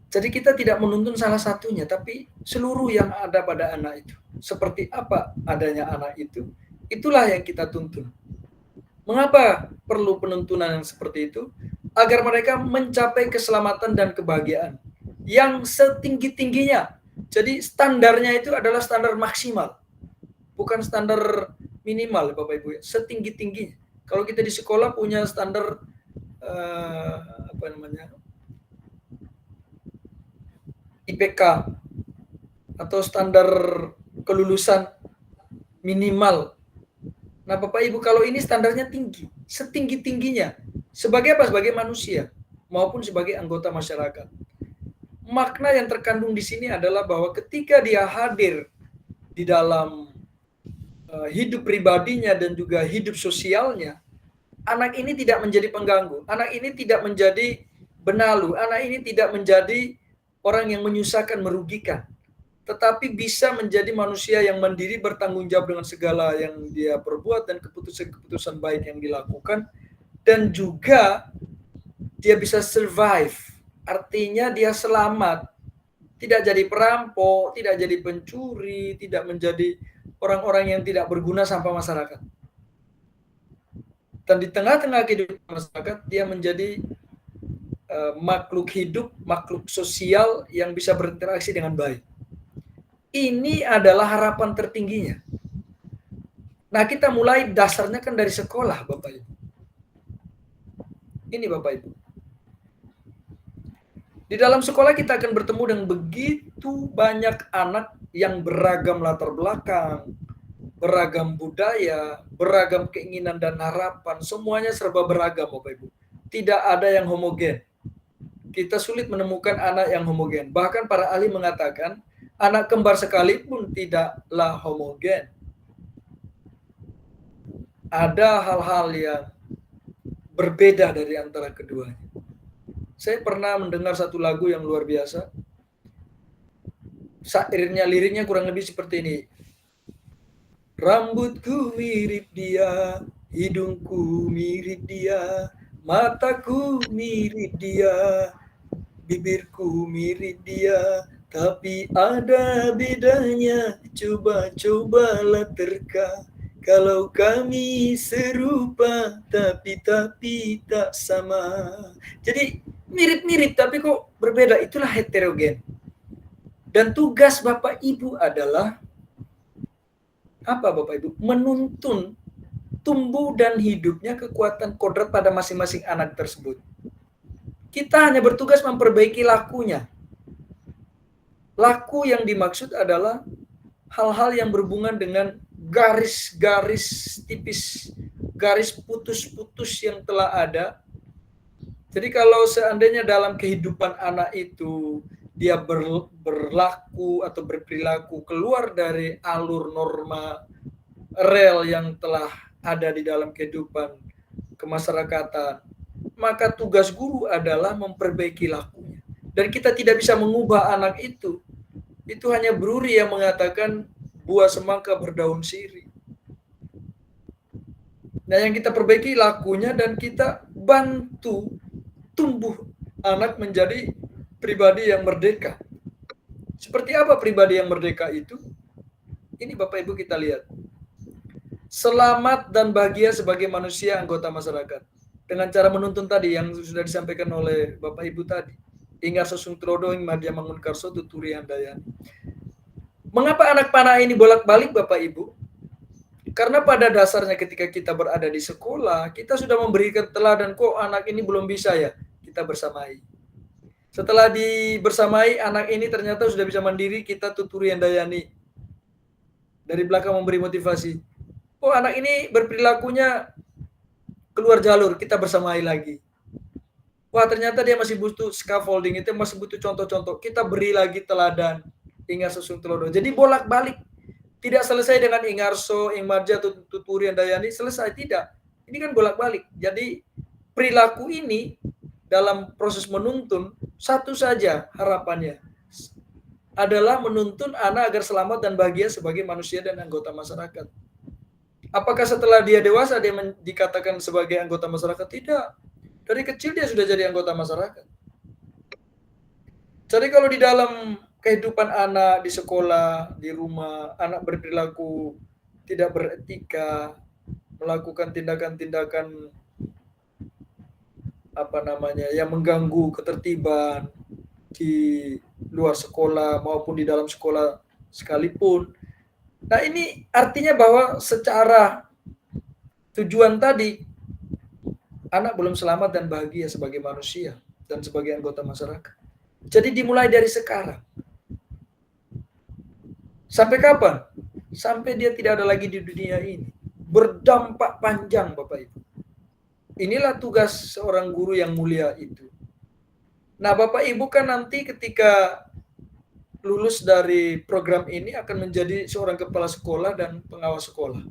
Jadi kita tidak menuntun salah satunya, tapi seluruh yang ada pada anak itu. Seperti apa adanya anak itu, itulah yang kita tuntun. Mengapa perlu penuntunan yang seperti itu? Agar mereka mencapai keselamatan dan kebahagiaan yang setinggi-tingginya. Jadi standarnya itu adalah standar maksimal, bukan standar minimal Bapak Ibu, setinggi-tingginya. Kalau kita di sekolah punya standar IPK atau standar kelulusan minimal. Nah Bapak Ibu, kalau ini standarnya tinggi, setinggi-tingginya. Sebagai apa? Sebagai manusia maupun sebagai anggota masyarakat. Makna yang terkandung di sini adalah bahwa ketika dia hadir di dalam hidup pribadinya dan juga hidup sosialnya, anak ini tidak menjadi pengganggu, anak ini tidak menjadi benalu, anak ini tidak menjadi orang yang menyusahkan, merugikan, tetapi bisa menjadi manusia yang mandiri, bertanggung jawab dengan segala yang dia perbuat dan keputusan-keputusan baik yang dilakukan, dan juga dia bisa survive, artinya dia selamat, tidak jadi perampok, tidak jadi pencuri, tidak menjadi orang-orang yang tidak berguna sampah masyarakat. Dan di tengah-tengah kehidupan masyarakat, dia menjadi makhluk hidup, makhluk sosial yang bisa berinteraksi dengan baik. Ini adalah harapan tertingginya. Nah, kita mulai dasarnya kan dari sekolah, Bapak Ibu. Ini Bapak Ibu. Di dalam sekolah kita akan bertemu dengan begitu banyak anak yang beragam latar belakang, beragam budaya, beragam keinginan dan harapan, semuanya serba beragam Bapak Ibu. Tidak ada yang homogen. Kita sulit menemukan anak yang homogen. Bahkan para ahli mengatakan anak kembar sekalipun tidaklah homogen. Ada hal-hal yang berbeda dari antara keduanya. Saya pernah mendengar satu lagu yang luar biasa. Syairnya, liriknya kurang lebih seperti ini. Rambutku mirip dia, hidungku mirip dia, mataku mirip dia, bibirku mirip dia, tapi ada bedanya, coba-cobalah terka. Kalau kami serupa, tapi tak sama. Jadi mirip-mirip, tapi kok berbeda. Itulah heterogen. Dan tugas Bapak Ibu adalah apa Bapak Ibu? Menuntun tumbuh dan hidupnya kekuatan kodrat pada masing-masing anak tersebut. Kita hanya bertugas memperbaiki lakunya. Laku yang dimaksud adalah hal-hal yang berhubungan dengan garis-garis tipis, garis putus-putus yang telah ada Jadi kalau seandainya dalam kehidupan anak itu dia berlaku atau berperilaku keluar dari alur norma rel yang telah ada di dalam kehidupan kemasyarakatan, maka tugas guru adalah memperbaiki lakunya. Dan kita tidak bisa mengubah anak itu. Itu hanya Bruri yang mengatakan buah semangka berdaun sirih. Nah, yang kita perbaiki lakunya dan kita bantu tumbuh anak menjadi pribadi yang merdeka. Seperti apa pribadi yang merdeka itu? Ini Bapak Ibu kita lihat. Selamat dan bahagia sebagai manusia anggota masyarakat. Dengan cara menuntun tadi yang sudah disampaikan oleh Bapak Ibu tadi. Ingar sosung trodo ing madya mangun karso tuturi handayani. Mengapa anak panah ini bolak-balik Bapak Ibu? Karena pada dasarnya ketika kita berada di sekolah, kita sudah memberikan teladan, kok anak ini belum bisa ya, kita bersamai. Setelah dibersamai, anak ini ternyata sudah bisa mandiri, kita tuturi handayani. Dari belakang memberi motivasi. Oh, anak ini berperilakunya keluar jalur, kita bersamai lagi. Wah, ternyata dia masih butuh scaffolding, itu masih butuh contoh-contoh. Kita beri lagi teladan, ingat susung telodo. Jadi bolak-balik. Tidak selesai dengan ingarso, ingmarja, tuturi, handayani, selesai. Tidak. Ini kan bolak-balik. Jadi perilaku ini dalam proses menuntun, satu saja harapannya. Adalah menuntun anak agar selamat dan bahagia sebagai manusia dan anggota masyarakat. Apakah setelah dia dewasa dia dikatakan sebagai anggota masyarakat? Tidak. Dari kecil dia sudah jadi anggota masyarakat. Jadi kalau di dalam kehidupan anak di sekolah, di rumah, anak berperilaku tidak beretika, melakukan tindakan-tindakan yang mengganggu ketertiban di luar sekolah maupun di dalam sekolah sekalipun. Nah, ini artinya bahwa secara tujuan tadi anak belum selamat dan bahagia sebagai manusia dan sebagai anggota masyarakat. Jadi dimulai dari sekarang. Sampai kapan? Sampai dia tidak ada lagi di dunia ini. Berdampak panjang, Bapak Ibu. Inilah tugas seorang guru yang mulia itu. Nah, Bapak Ibu kan nanti ketika lulus dari program ini akan menjadi seorang kepala sekolah dan pengawas sekolah.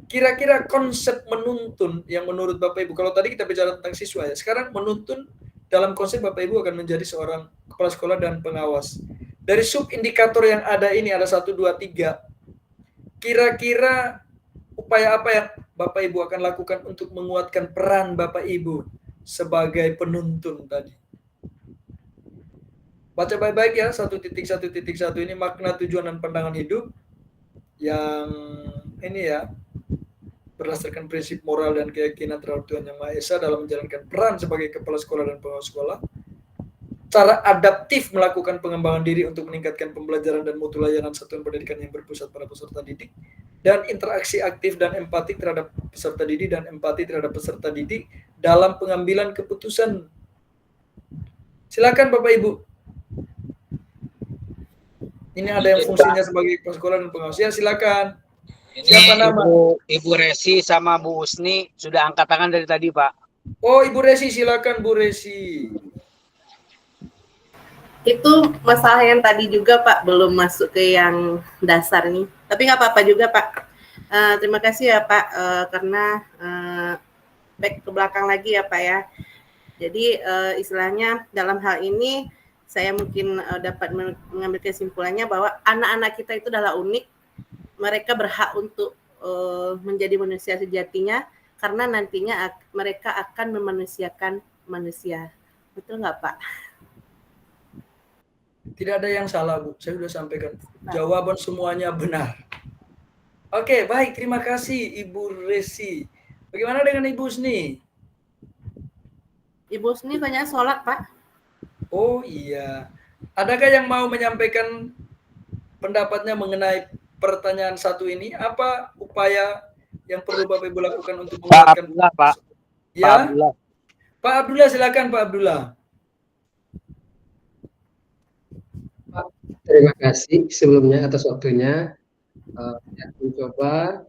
Kira-kira konsep menuntun yang menurut Bapak Ibu, kalau tadi kita bicara tentang siswa ya, sekarang menuntun dalam konsep Bapak Ibu akan menjadi seorang kepala sekolah dan pengawas. Dari sub-indikator yang ada ini, ada 1, 2, 3. Kira-kira upaya apa yang Bapak Ibu akan lakukan untuk menguatkan peran Bapak Ibu sebagai penuntun tadi? Baca baik-baik ya, 1.1.1 ini makna, tujuan, dan pandangan hidup yang ini ya, berdasarkan prinsip moral dan keyakinan terhadap Tuhan Yang Maha Esa dalam menjalankan peran sebagai kepala sekolah dan pengawas sekolah. Cara adaptif melakukan pengembangan diri untuk meningkatkan pembelajaran dan mutu layanan satuan pendidikan yang berpusat pada peserta didik, dan interaksi aktif dan empati terhadap peserta didik dan empati terhadap peserta didik dalam pengambilan keputusan. Silakan Bapak Ibu. Ini ada yang fungsinya sebagai kepala sekolah dan pengawas. Ya, silakan. Siapa nama? Ibu Resi sama Bu Usni sudah angkat tangan dari tadi, Pak. Oh, Ibu Resi, silakan Bu Resi. Itu masalah yang tadi juga Pak, belum masuk ke yang dasar nih. Tapi nggak apa-apa juga Pak. Terima kasih ya Pak, karena back ke belakang lagi ya Pak ya. Jadi istilahnya dalam hal ini saya mungkin dapat mengambil kesimpulannya bahwa anak-anak kita itu adalah unik. Mereka berhak untuk menjadi manusia sejatinya karena nantinya mereka akan memanusiakan manusia. Betul nggak Pak? Tidak ada yang salah, Bu. Saya sudah sampaikan. Jawaban semuanya benar. Oke, baik. Terima kasih, Ibu Resi. Bagaimana dengan Ibu Usni? Ibu Usni banyak sholat, Pak. Oh iya. Adakah yang mau menyampaikan pendapatnya mengenai pertanyaan satu ini? Apa upaya yang perlu Bapak Ibu lakukan untuk menguatkan? Pak. Ya? Pak Abdullah. Pak Abdullah, silakan Pak Abdullah. Terima kasih sebelumnya atas waktunya. Mencoba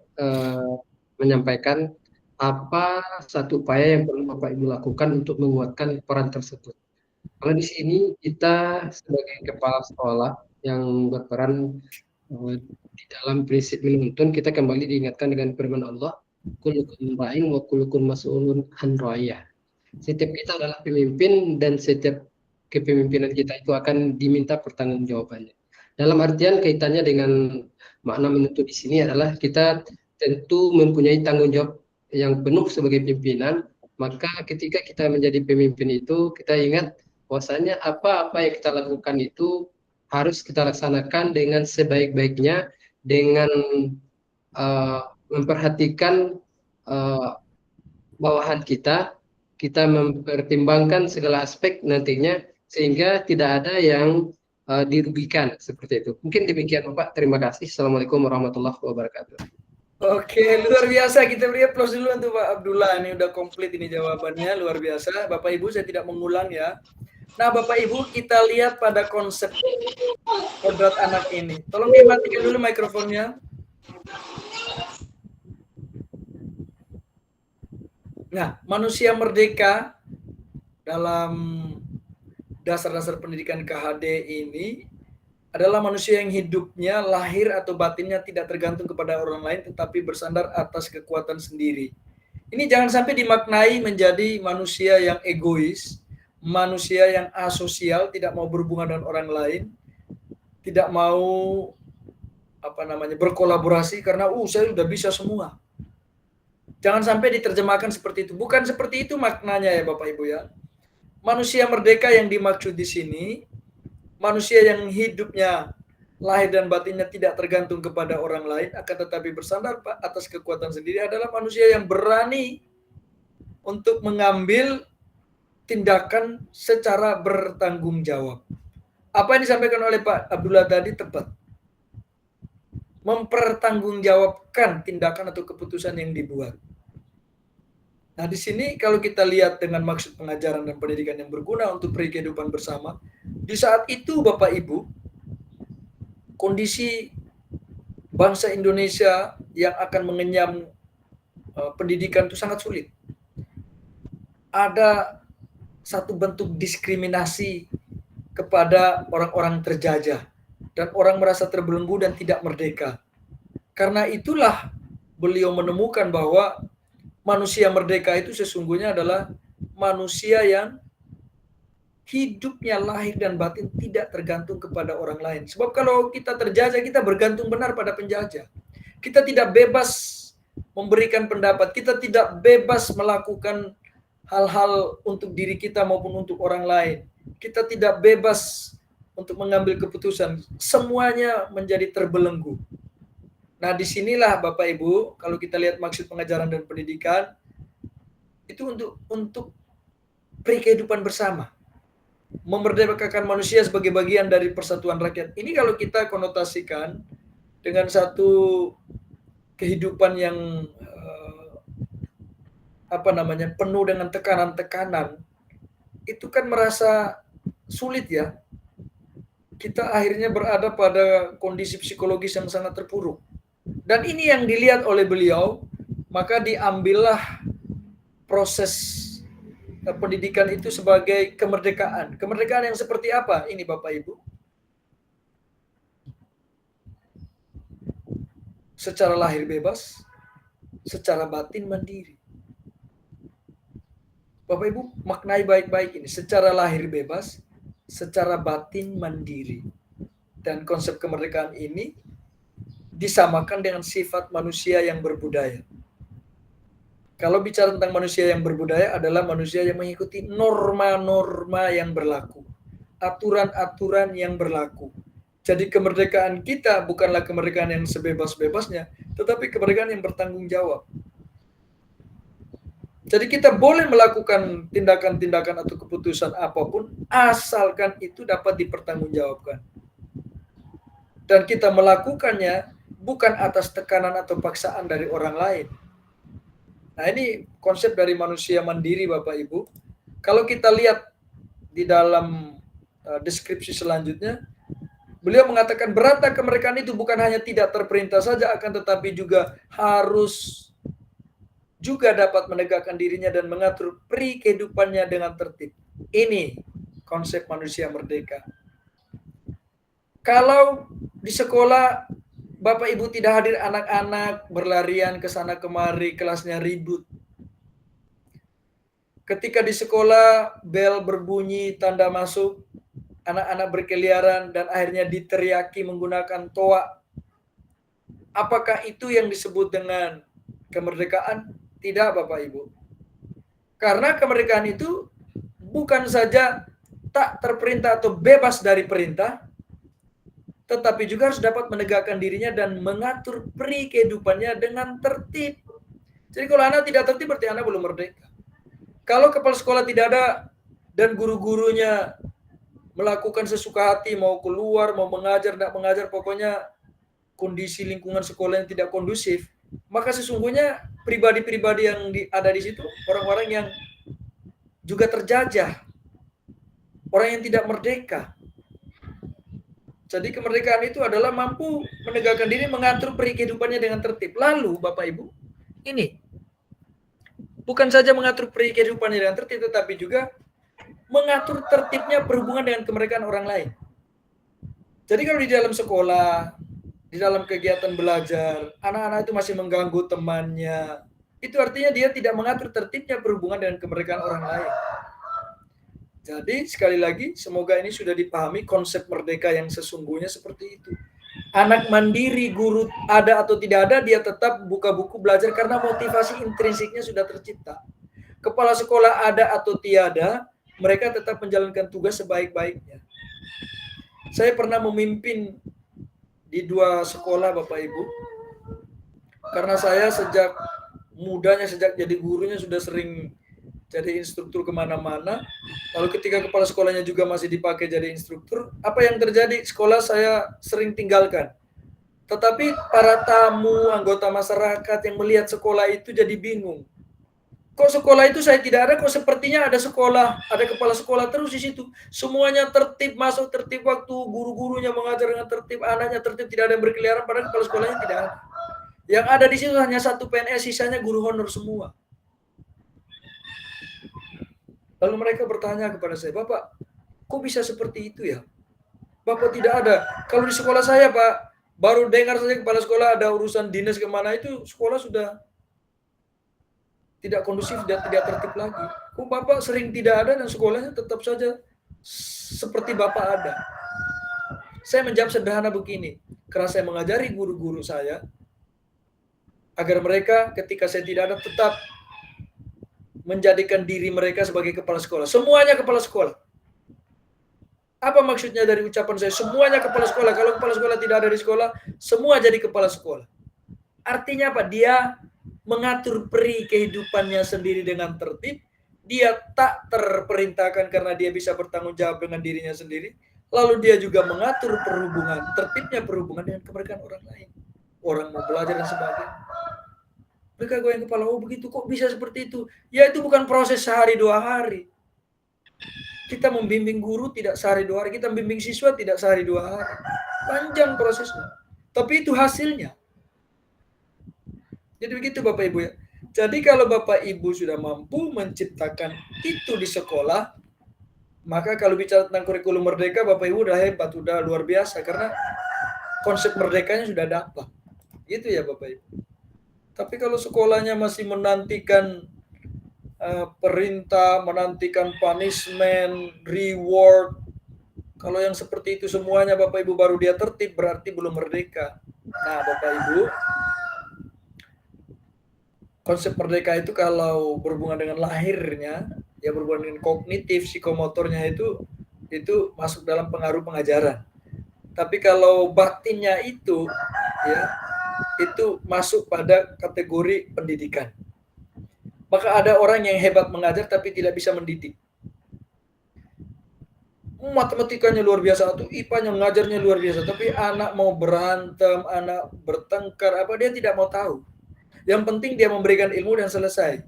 menyampaikan apa satu upaya yang perlu Bapak Ibu lakukan untuk menguatkan peran tersebut. Kalau di sini kita sebagai kepala sekolah yang berperan di dalam prinsip menuntun, kita kembali diingatkan dengan firman Allah, kullukum ra'in wa kullukum mas'ulun an ra'iyah. Setiap kita adalah pemimpin dan setiap kepemimpinan kita itu akan diminta pertanggungjawabannya. Dalam artian kaitannya dengan makna menuntut di sini adalah kita tentu mempunyai tanggung jawab yang penuh sebagai pimpinan, maka ketika kita menjadi pemimpin itu kita ingat bahwasanya apa-apa yang kita lakukan itu harus kita laksanakan dengan sebaik-baiknya, dengan memperhatikan bawahan kita mempertimbangkan segala aspek nantinya sehingga tidak ada yang dirugikan seperti itu. Mungkin demikian Bapak. Terima kasih. Assalamualaikum warahmatullahi wabarakatuh. Oke, luar biasa. Kita beri aplaus dulu untuk Pak Abdullah. Ini udah komplit ini jawabannya, luar biasa. Bapak Ibu, saya tidak mengulang ya. Nah, Bapak Ibu, kita lihat pada konsep kodrat anak ini. Tolong dimatikan dulu mikrofonnya. Nah, manusia merdeka dalam dasar-dasar pendidikan KHD ini adalah manusia yang hidupnya, lahir atau batinnya tidak tergantung kepada orang lain, tetapi bersandar atas kekuatan sendiri. Ini jangan sampai dimaknai menjadi manusia yang egois, manusia yang asosial, tidak mau berhubungan dengan orang lain, tidak mau berkolaborasi karena saya udah bisa semua. Jangan sampai diterjemahkan seperti itu. Bukan seperti itu maknanya ya Bapak Ibu ya. Manusia merdeka yang dimaksud di sini, manusia yang hidupnya, lahir dan batinnya tidak tergantung kepada orang lain, akan tetapi bersandar atas kekuatan sendiri adalah manusia yang berani untuk mengambil tindakan secara bertanggung jawab. Apa yang disampaikan oleh Pak Abdullah tadi tepat. Mempertanggungjawabkan tindakan atau keputusan yang dibuat. Nah, di sini kalau kita lihat dengan maksud pengajaran dan pendidikan yang berguna untuk kehidupan bersama, di saat itu Bapak Ibu, kondisi bangsa Indonesia yang akan mengenyam pendidikan itu sangat sulit. Ada satu bentuk diskriminasi kepada orang-orang terjajah dan orang merasa terbelenggu dan tidak merdeka. Karena itulah beliau menemukan bahwa manusia merdeka itu sesungguhnya adalah manusia yang hidupnya, lahir dan batin tidak tergantung kepada orang lain. Sebab kalau kita terjajah, kita bergantung benar pada penjajah. Kita tidak bebas memberikan pendapat, kita tidak bebas melakukan hal-hal untuk diri kita maupun untuk orang lain. Kita tidak bebas untuk mengambil keputusan. Semuanya menjadi terbelenggu. Nah, disinilah Bapak Ibu, kalau kita lihat maksud pengajaran dan pendidikan, itu untuk kehidupan bersama. Memerdekakan manusia sebagai bagian dari persatuan rakyat. Ini kalau kita konotasikan dengan satu kehidupan yang penuh dengan tekanan-tekanan, itu kan merasa sulit ya. Kita akhirnya berada pada kondisi psikologis yang sangat terpuruk. Dan ini yang dilihat oleh beliau, maka diambillah proses pendidikan itu sebagai kemerdekaan. Kemerdekaan yang seperti apa ini Bapak Ibu? Secara lahir bebas, secara batin mandiri. Bapak Ibu maknai baik-baik ini, secara lahir bebas, secara batin mandiri. Dan konsep kemerdekaan ini disamakan dengan sifat manusia yang berbudaya. Kalau bicara tentang manusia yang berbudaya adalah manusia yang mengikuti norma-norma yang berlaku, aturan-aturan yang berlaku. Jadi kemerdekaan kita bukanlah kemerdekaan yang sebebas-bebasnya, tetapi kemerdekaan yang bertanggung jawab. Jadi kita boleh melakukan tindakan-tindakan atau keputusan apapun, asalkan itu dapat dipertanggungjawabkan. Dan kita melakukannya bukan atas tekanan atau paksaan dari orang lain. Nah, ini konsep dari manusia mandiri Bapak Ibu. Kalau kita lihat di dalam deskripsi selanjutnya, beliau mengatakan berata kemerdekaan itu bukan hanya tidak terperintah saja, akan tetapi juga harus juga dapat menegakkan dirinya dan mengatur pri kehidupannya dengan tertib. Ini konsep manusia merdeka. Kalau di sekolah Bapak Ibu tidak hadir, anak-anak berlarian ke sana kemari, kelasnya ribut. Ketika di sekolah bel berbunyi tanda masuk, anak-anak berkeliaran dan akhirnya diteriaki menggunakan toa. Apakah itu yang disebut dengan kemerdekaan? Tidak, Bapak Ibu. Karena kemerdekaan itu bukan saja tak terperintah atau bebas dari perintah, tetapi juga harus dapat menegakkan dirinya dan mengatur pri kehidupannya dengan tertib. Jadi kalau anak tidak tertib berarti anak belum merdeka. Kalau kepala sekolah tidak ada dan guru-gurunya melakukan sesuka hati, mau keluar, mau mengajar, tidak mengajar, pokoknya kondisi lingkungan sekolah yang tidak kondusif, maka sesungguhnya pribadi-pribadi yang ada di situ, orang-orang yang juga terjajah, orang yang tidak merdeka. Jadi kemerdekaan itu adalah mampu menegakkan diri, mengatur pri kehidupannya dengan tertib. Lalu Bapak Ibu, ini bukan saja mengatur pri kehidupannya dengan tertib, tetapi juga mengatur tertibnya berhubungan dengan kemerdekaan orang lain. Jadi kalau di dalam sekolah, di dalam kegiatan belajar, anak-anak itu masih mengganggu temannya, itu artinya dia tidak mengatur tertibnya berhubungan dengan kemerdekaan orang lain. Jadi sekali lagi, semoga ini sudah dipahami konsep merdeka yang sesungguhnya seperti itu. Anak mandiri, guru ada atau tidak ada, dia tetap buka buku belajar karena motivasi intrinsiknya sudah tercipta. Kepala sekolah ada atau tiada, mereka tetap menjalankan tugas sebaik-baiknya. Saya pernah memimpin di 2 sekolah Bapak Ibu, karena saya sejak mudanya, sejak jadi gurunya sudah sering jadi instruktur kemana-mana. Lalu ketika kepala sekolahnya juga masih dipakai jadi instruktur, apa yang terjadi? Sekolah saya sering tinggalkan. Tetapi para tamu, anggota masyarakat yang melihat sekolah itu jadi bingung. Kok sekolah itu saya tidak ada, kok sepertinya ada sekolah, ada kepala sekolah terus di situ. Semuanya tertib, masuk tertib waktu, guru-gurunya mengajar dengan tertib, anaknya tertib, tidak ada yang berkeliaran, padahal kepala sekolahnya tidak ada. Yang ada di situ hanya 1 PNS, sisanya guru honor semua. Lalu mereka bertanya kepada saya, Bapak, kok bisa seperti itu ya? Bapak tidak ada. Kalau di sekolah saya, Pak, baru dengar saja kepala sekolah ada urusan dinas kemana, itu sekolah sudah tidak kondusif dan tidak tertib lagi. Kok Bapak sering tidak ada dan sekolahnya tetap saja seperti Bapak ada? Saya menjawab sederhana begini, karena saya mengajari guru-guru saya, agar mereka ketika saya tidak ada tetap menjadikan diri mereka sebagai kepala sekolah. Semuanya kepala sekolah. Apa maksudnya dari ucapan saya? Semuanya kepala sekolah. Kalau kepala sekolah tidak ada di sekolah, semua jadi kepala sekolah. Artinya apa? Dia mengatur pri kehidupannya sendiri dengan tertib. Dia tak terperintahkan karena dia bisa bertanggung jawab dengan dirinya sendiri. Lalu dia juga mengatur perhubungan, tertibnya berhubungan dengan kemerdekaan orang lain. Orang mau belajar dan sebagainya. Mereka goyang kepala, oh begitu, kok bisa seperti itu? Ya itu bukan proses sehari 2 hari. Kita membimbing guru tidak sehari 2 hari, kita membimbing siswa tidak sehari 2 hari. Panjang prosesnya. Tapi itu hasilnya. Jadi begitu Bapak Ibu ya. Jadi kalau Bapak Ibu sudah mampu menciptakan itu di sekolah, maka kalau bicara tentang kurikulum merdeka, Bapak Ibu udah hebat, udah luar biasa. Karena konsep merdekanya sudah dapat. Gitu ya Bapak Ibu. Tapi kalau sekolahnya masih menantikan perintah, menantikan punishment, reward, kalau yang seperti itu semuanya Bapak Ibu baru dia tertib, berarti belum merdeka. Nah Bapak Ibu, konsep merdeka itu kalau berhubungan dengan lahirnya, ya berhubungan dengan kognitif, psikomotornya itu masuk dalam pengaruh pengajaran. Tapi kalau batinnya itu, ya, itu masuk pada kategori pendidikan. Maka ada orang yang hebat mengajar tapi tidak bisa mendidik. Matematikanya luar biasa atau IPA-nya ngajarnya luar biasa, tapi anak mau berantem, anak bertengkar, apa dia tidak mau tahu. Yang penting dia memberikan ilmu dan selesai.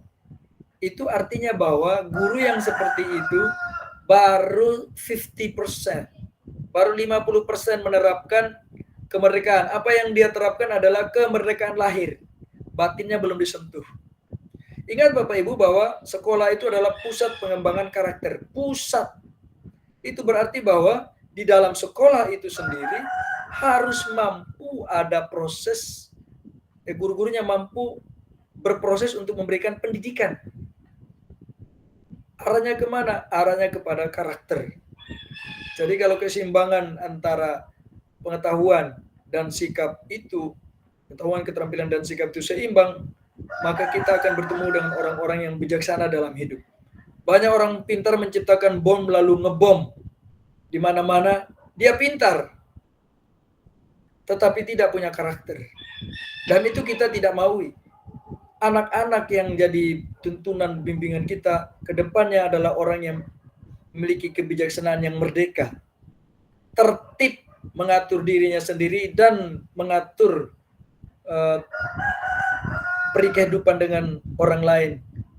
Itu artinya bahwa guru yang seperti itu baru 50%, baru 50% menerapkan kemerdekaan. Apa yang dia terapkan adalah kemerdekaan lahir. Batinnya belum disentuh. Ingat Bapak Ibu bahwa sekolah itu adalah pusat pengembangan karakter. Pusat. Itu berarti bahwa di dalam sekolah itu sendiri harus mampu ada proses, guru-gurunya mampu berproses untuk memberikan pendidikan. Arahnya kemana? Arahnya kepada karakter. Jadi kalau keseimbangan antara pengetahuan dan sikap itu, pengetahuan, keterampilan, dan sikap itu seimbang, maka kita akan bertemu dengan orang-orang yang bijaksana dalam hidup. Banyak orang pintar menciptakan bom lalu ngebom. Di mana-mana dia pintar, tetapi tidak punya karakter. Dan itu kita tidak maui. Anak-anak yang jadi tuntunan bimbingan kita ke depannya adalah orang yang memiliki kebijaksanaan yang merdeka, tertib, mengatur dirinya sendiri, dan mengatur perikehidupan dengan orang lain,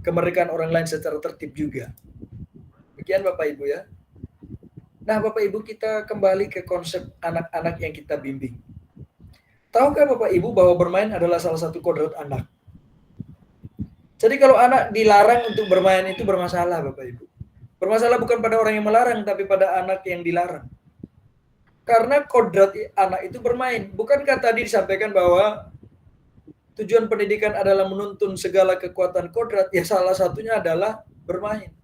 kemerdekaan orang lain secara tertib juga. Demikian Bapak Ibu ya. Nah Bapak Ibu, kita kembali ke konsep anak-anak yang kita bimbing. Tahukah Bapak Ibu bahwa bermain adalah salah satu kodrat anak? Jadi kalau anak dilarang untuk bermain itu bermasalah Bapak Ibu. Bermasalah bukan pada orang yang melarang, tapi pada anak yang dilarang. Karena kodrat anak itu bermain. Bukankah tadi disampaikan bahwa tujuan pendidikan adalah menuntun segala kekuatan kodrat? Ya salah satunya adalah bermain.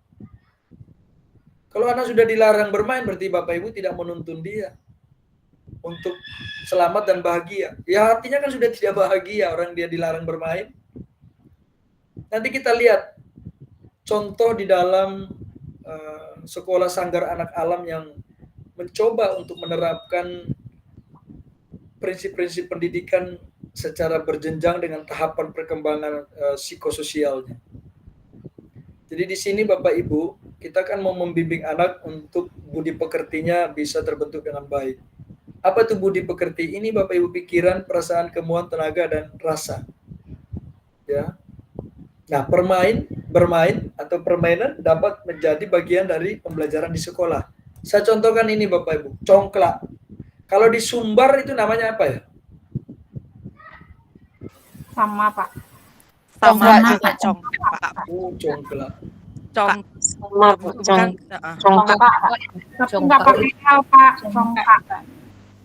Kalau anak sudah dilarang bermain, berarti Bapak Ibu tidak menuntun dia untuk selamat dan bahagia. Ya artinya kan sudah tidak bahagia orang dia dilarang bermain. Nanti kita lihat contoh di dalam sekolah sanggar anak alam yang mencoba untuk menerapkan prinsip-prinsip pendidikan secara berjenjang dengan tahapan perkembangan psikososialnya. Jadi di sini Bapak Ibu, kita kan mau membimbing anak untuk budi pekertinya bisa terbentuk dengan baik. Apa itu budi pekerti? Ini Bapak Ibu pikiran, perasaan, kemauan, tenaga, dan rasa. Ya. Nah, bermain atau permainan dapat menjadi bagian dari pembelajaran di sekolah. Saya contohkan ini Bapak Ibu, congklak. Kalau di Sumbar itu namanya apa ya? Sama Pak. Sama juga congklak. Oh, congklak. Congkak. Enggak pakai L Pak, congkak.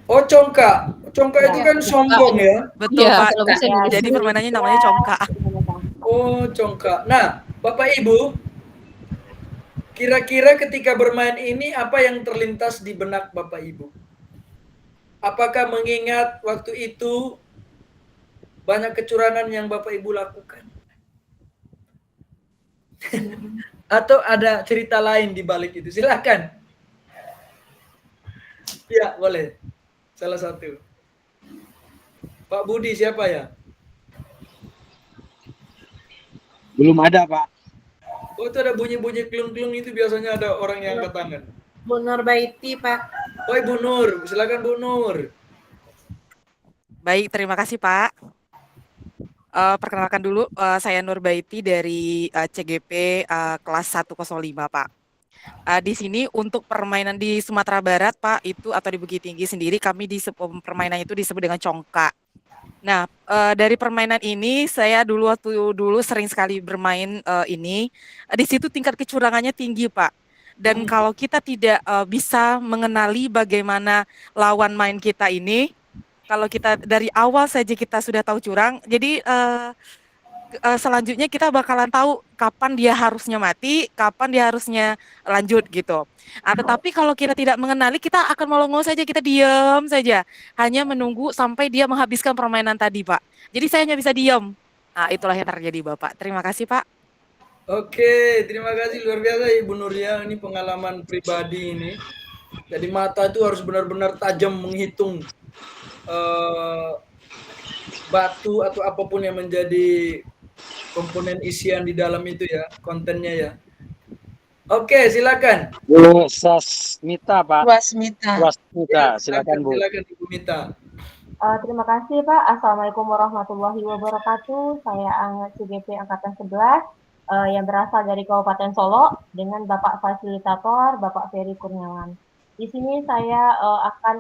Oh, congkak. Congkak itu kan sombong ya? Betul Pak. Jadi permainannya namanya congkak. Oh, congkak. Nah, Bapak Ibu, kira-kira ketika bermain ini apa yang terlintas di benak Bapak Ibu? Apakah mengingat waktu itu banyak kecurangan yang Bapak Ibu lakukan? Atau ada cerita lain di balik itu? Silakan. Ya, boleh. Salah satu. Pak Budi siapa ya? Belum ada, Pak. Oh, itu ada bunyi-bunyi klung-klung itu biasanya ada orang yang angkat tangan. Bu Nurbaiti, Pak. Oh, Ibu Nur. Silakan Bu Nur. Baik, terima kasih Pak. Perkenalkan dulu, saya Nurbaiti dari CGP kelas 105 Pak. Di sini untuk permainan di Sumatera Barat Pak itu atau di Bukit Tinggi sendiri kami di permainan itu disebut dengan congkak. Nah, dari permainan ini saya waktu dulu sering sekali bermain ini. Di situ tingkat kecurangannya tinggi Pak. Dan kalau kita tidak bisa mengenali bagaimana lawan main kita ini, kalau kita dari awal saja kita sudah tahu curang, jadi selanjutnya kita bakalan tahu kapan dia harusnya mati, kapan dia harusnya lanjut gitu. Tetapi kalau kita tidak mengenali, kita akan melongo saja, kita diam saja, hanya menunggu sampai dia menghabiskan permainan tadi, Pak. Jadi saya hanya bisa diam. Nah, itulah yang terjadi, Bapak. Terima kasih, Pak. Oke, terima kasih luar biasa Ibu Nuria. Ini pengalaman pribadi ini. Jadi mata itu harus benar-benar tajam menghitung batu atau apapun yang menjadi komponen isian di dalam itu ya, kontennya ya. Oke, silakan. Bu Sasmita, Pak. Wasmita. Wasmita, silakan Bu. Silakan Ibu Mita. Terima kasih Pak. Assalamualaikum warahmatullahi wabarakatuh. Saya CGP Angkatan 11 yang berasal dari Kabupaten Solo dengan Bapak Fasilitator, Bapak Ferry Kurniawan. Di sini saya akan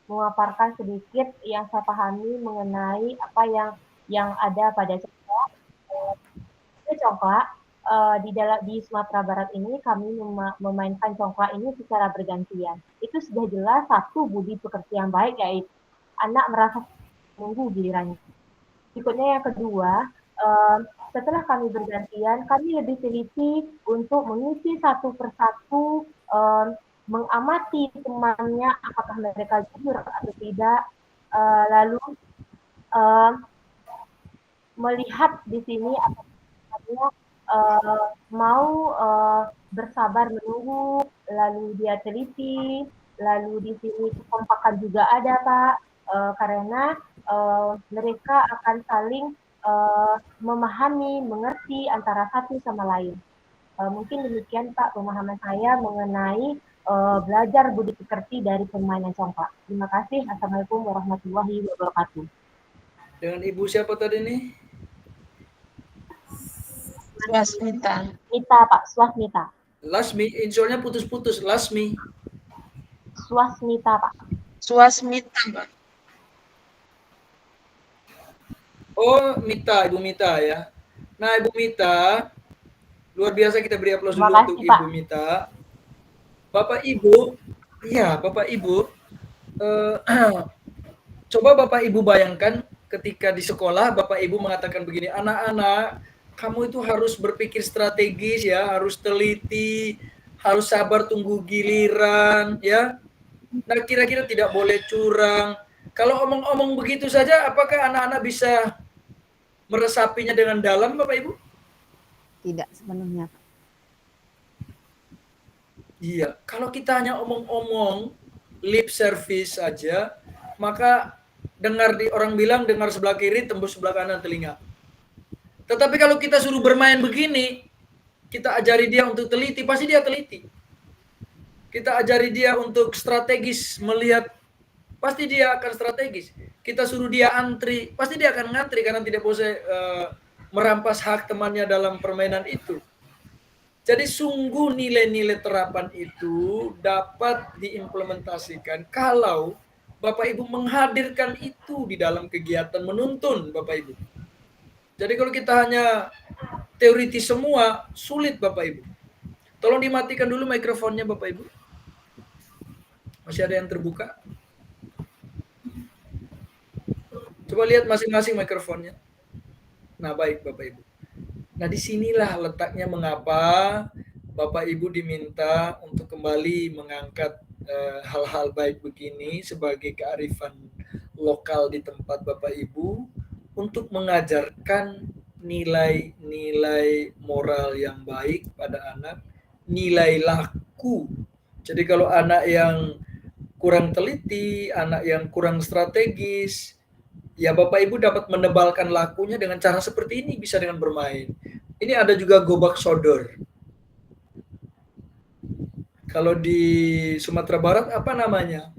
memaparkan sedikit yang saya pahami mengenai apa yang ada pada saya congklak, di Sumatera Barat ini kami memainkan congklak ini secara bergantian. Itu sudah jelas satu budi pekerti yang baik, yaitu anak merasa menunggu gilirannya. Berikutnya yang kedua, setelah kami bergantian, kami lebih teliti untuk mengisi satu persatu, mengamati temannya apakah mereka jujur atau tidak, lalu melihat di sini apakah mau bersabar menunggu, lalu dia teliti, lalu di sini kekompakan juga ada Pak, karena mereka akan saling memahami, mengerti antara satu sama lain. Mungkin demikian Pak pemahaman saya mengenai belajar budi pekerti dari permainan congklak. Terima kasih. Assalamualaikum warahmatullahi wabarakatuh. Dengan Ibu siapa tadi nih? Swasmita. Mita Pak, Swasmita. Lasmi, insolnya putus-putus. Lasmi. Swasmita Pak. Swasmita, Pak. Oh, Mita, Ibu Mita ya. Nah, Ibu Mita, luar biasa, kita beri aplaus dulu untuk Ibu Mita. Bapak Ibu, ya Bapak Ibu, coba Bapak Ibu bayangkan ketika di sekolah Bapak Ibu mengatakan begini, anak-anak, kamu itu harus berpikir strategis ya, harus teliti, harus sabar tunggu giliran ya. Nah, kira-kira tidak boleh curang. Kalau omong-omong begitu saja, apakah anak-anak bisa meresapinya dengan dalam, Bapak Ibu? Tidak sepenuhnya. Iya, kalau kita hanya omong-omong, lip service saja, maka orang bilang dengar sebelah kiri, tembus sebelah kanan telinga. Tetapi kalau kita suruh bermain begini, kita ajari dia untuk teliti, pasti dia teliti. Kita ajari dia untuk strategis melihat, pasti dia akan strategis. Kita suruh dia antri, pasti dia akan ngantri karena tidak boleh merampas hak temannya dalam permainan itu. Jadi sungguh nilai-nilai terapan itu dapat diimplementasikan kalau Bapak Ibu menghadirkan itu di dalam kegiatan menuntun Bapak Ibu. Jadi kalau kita hanya teoritis semua, sulit Bapak Ibu. Tolong dimatikan dulu mikrofonnya Bapak Ibu. Masih ada yang terbuka? Coba lihat masing-masing mikrofonnya. Nah, baik Bapak Ibu. Nah, disinilah letaknya mengapa Bapak Ibu diminta untuk kembali mengangkat hal-hal baik begini sebagai kearifan lokal di tempat Bapak Ibu untuk mengajarkan nilai-nilai moral yang baik pada anak, nilai laku. Jadi kalau anak yang kurang teliti, anak yang kurang strategis, ya Bapak Ibu dapat menebalkan lakunya dengan cara seperti ini, bisa dengan bermain. Ini ada juga gobak sodor. Kalau di Sumatera Barat apa namanya?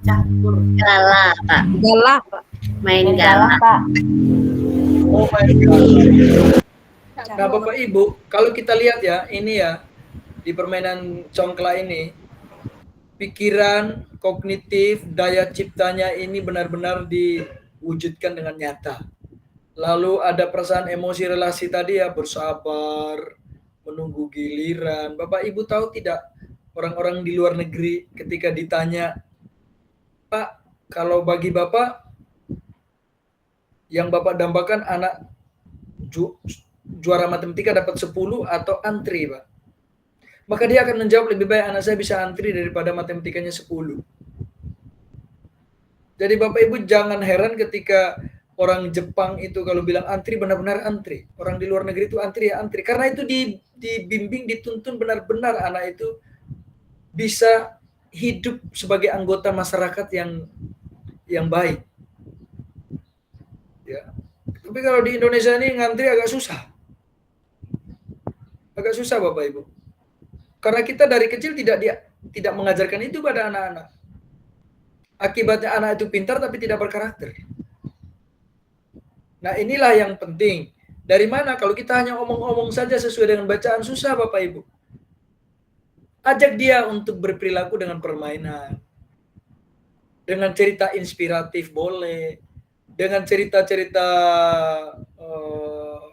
Campur. Galah, Pak. Galah, Pak. Main galah, Pak. Oh, main galah. Nah, Bapak Ibu, kalau kita lihat ya, ini ya, di permainan congklak ini, pikiran, kognitif, daya ciptanya ini benar-benar diwujudkan dengan nyata. Lalu ada perasaan emosi relasi tadi ya, bersabar, menunggu giliran. Bapak Ibu tahu tidak, orang-orang di luar negeri ketika ditanya, Pak, kalau bagi Bapak, yang Bapak dambakan anak juara matematika dapat 10 atau antri, Pak? Maka dia akan menjawab, lebih baik anak saya bisa antri daripada matematikanya 10. Jadi Bapak Ibu jangan heran ketika orang Jepang itu kalau bilang antri, benar-benar antri. Orang di luar negeri itu antri ya antri. Karena itu dibimbing, dituntun benar-benar anak itu bisa hidup sebagai anggota masyarakat yang baik. Ya. Tapi kalau di Indonesia ini ngantri agak susah. Agak susah Bapak Ibu. Karena kita dari kecil tidak mengajarkan itu pada anak-anak. Akibatnya anak itu pintar tapi tidak berkarakter. Nah, inilah yang penting. Dari mana? Kalau kita hanya omong-omong saja sesuai dengan bacaan, susah Bapak Ibu. Ajak dia untuk berperilaku dengan permainan. Dengan cerita inspiratif boleh. Dengan cerita-cerita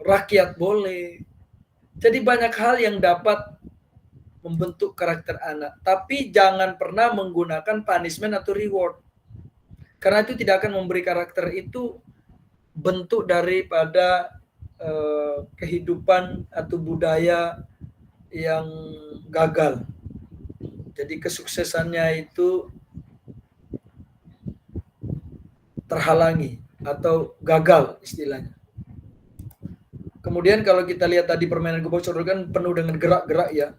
rakyat boleh. Jadi banyak hal yang dapat membentuk karakter anak. Tapi jangan pernah menggunakan punishment atau reward. Karena itu tidak akan memberi karakter itu bentuk daripada kehidupan atau budaya yang gagal. Jadi kesuksesannya itu terhalangi atau gagal istilahnya. Kemudian kalau kita lihat tadi permainan gubuk sodor kan penuh dengan gerak-gerak ya.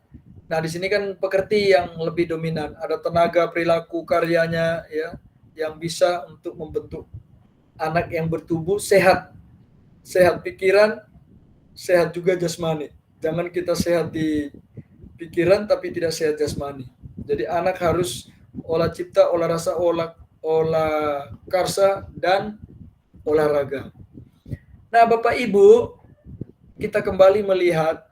Nah, di sini kan pekerti yang lebih dominan, ada tenaga perilaku karyanya ya yang bisa untuk membentuk anak yang bertumbuh sehat. Sehat pikiran, sehat juga jasmani. Jangan kita sehat di pikiran tapi tidak sehat jasmani. Jadi anak harus olah cipta, olah rasa, olah karsa, dan olahraga. Nah, Bapak Ibu, kita kembali melihat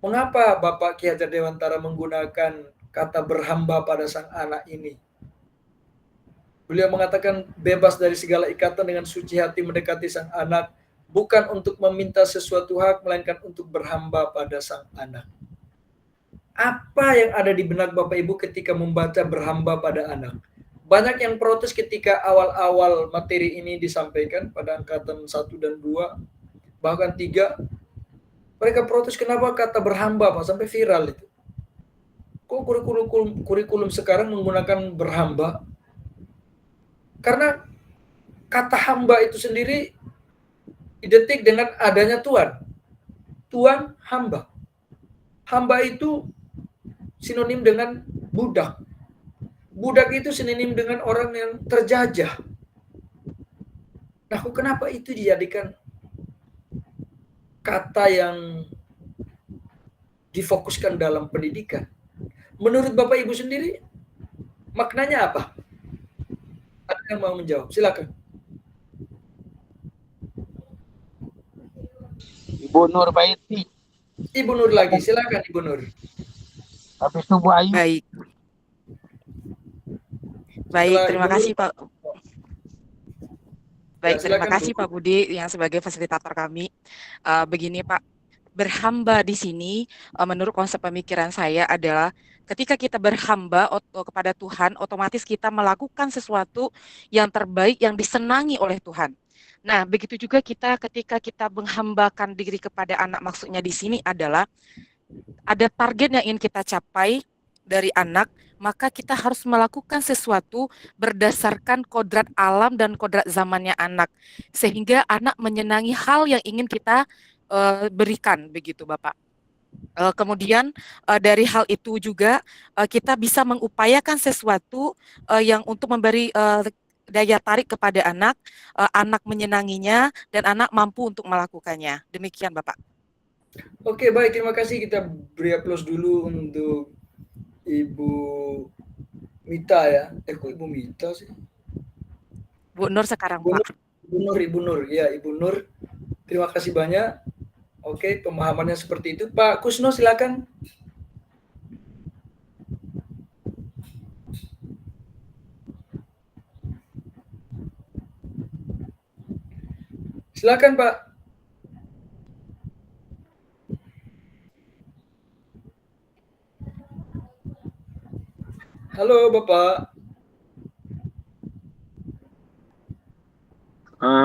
mengapa Bapak Ki Hajar Dewantara menggunakan kata berhamba pada sang anak ini. Beliau mengatakan bebas dari segala ikatan dengan suci hati mendekati sang anak, bukan untuk meminta sesuatu hak, melainkan untuk berhamba pada sang anak. Apa yang ada di benak Bapak Ibu ketika membaca berhamba pada anak? Banyak yang protes ketika awal-awal materi ini disampaikan pada angkatan 1 dan 2, bahkan 3. Mereka protes kenapa kata berhamba Pak, sampai viral itu. Kok kurikulum sekarang menggunakan berhamba? Karena kata hamba itu sendiri identik dengan adanya Tuhan. Tuhan hamba. Hamba itu sinonim dengan budak. Budak itu sinonim dengan orang yang terjajah. Nah, kenapa itu dijadikan kata yang difokuskan dalam pendidikan? Menurut Bapak Ibu sendiri, maknanya apa? Ada yang mau menjawab? Silakan. Ibu Nur Baiti. Ibu Nur lagi, silakan Ibu Nur. Habis itu Bu Ayu. Baik. Baik, terima kasih Pak. Baik, terima kasih Pak Budi yang sebagai fasilitator kami. Begini Pak, berhamba di sini menurut konsep pemikiran saya adalah ketika kita berhamba kepada Tuhan, otomatis kita melakukan sesuatu yang terbaik yang disenangi oleh Tuhan. Nah, begitu juga ketika kita menghambakan diri kepada anak, maksudnya di sini adalah ada target yang ingin kita capai dari anak, maka kita harus melakukan sesuatu berdasarkan kodrat alam dan kodrat zamannya anak, sehingga anak menyenangi hal yang ingin kita berikan, begitu Bapak. Kemudian dari hal itu juga kita bisa mengupayakan sesuatu yang untuk memberi daya tarik kepada anak, anak menyenanginya, dan anak mampu untuk melakukannya. Demikian Bapak. Oke, baik, terima kasih. Kita beri aplaus dulu untuk Ibu Mita ya. Kok Ibu Mita sih? Bu Nur sekarang Ibu Pak. Nur, Ibu Nur. Ya, Ibu Nur. Terima kasih banyak. Oke, pemahamannya seperti itu. Pak Kusno, silakan. Silakan, Pak. Halo, Bapak.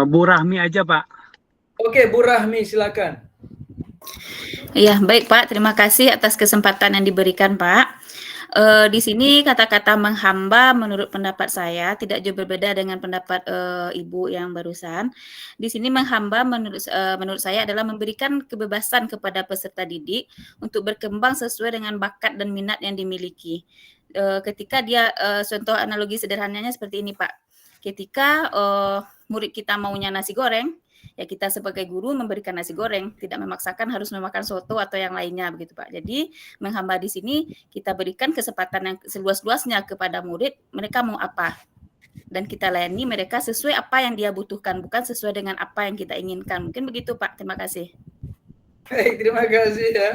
Bu Rahmi aja, Pak. Oke, Bu Rahmi, silakan. Ya, baik Pak. Terima kasih atas kesempatan yang diberikan, Pak. Di sini kata-kata menghamba menurut pendapat saya tidak jauh berbeda dengan pendapat Ibu yang barusan. Di sini menghamba menurut saya adalah memberikan kebebasan kepada peserta didik untuk berkembang sesuai dengan bakat dan minat yang dimiliki. Ketika dia contoh analogi sederhananya seperti ini, Pak. Ketika murid kita maunya nasi goreng, ya kita sebagai guru memberikan nasi goreng, tidak memaksakan harus memakan soto atau yang lainnya, begitu Pak. Jadi menghamba di sini kita berikan kesempatan yang seluas-luasnya kepada murid, mereka mau apa, dan kita layani mereka sesuai apa yang dia butuhkan, bukan sesuai dengan apa yang kita inginkan. Mungkin begitu Pak. Terima kasih. Baik, terima kasih ya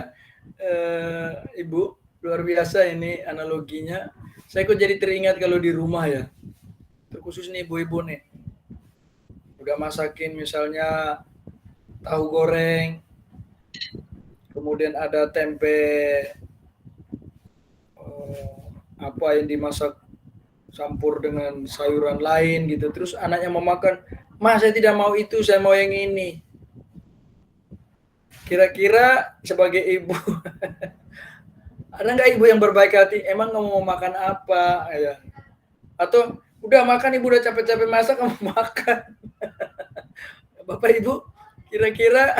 Ibu. Luar biasa ini analoginya. Saya kok jadi teringat kalau di rumah ya, terkhusus nih ibu-ibu nih, udah masakin misalnya tahu goreng, kemudian ada tempe apa yang dimasak campur dengan sayuran lain gitu. Terus anaknya mau makan, "Ma, saya tidak mau itu, saya mau yang ini." Kira-kira sebagai ibu, ada nggak ibu yang berbaik hati? Emang kamu mau makan apa? Ya. Atau udah makan, ibu udah capek-capek masak, kamu makan. Bapak Ibu, kira-kira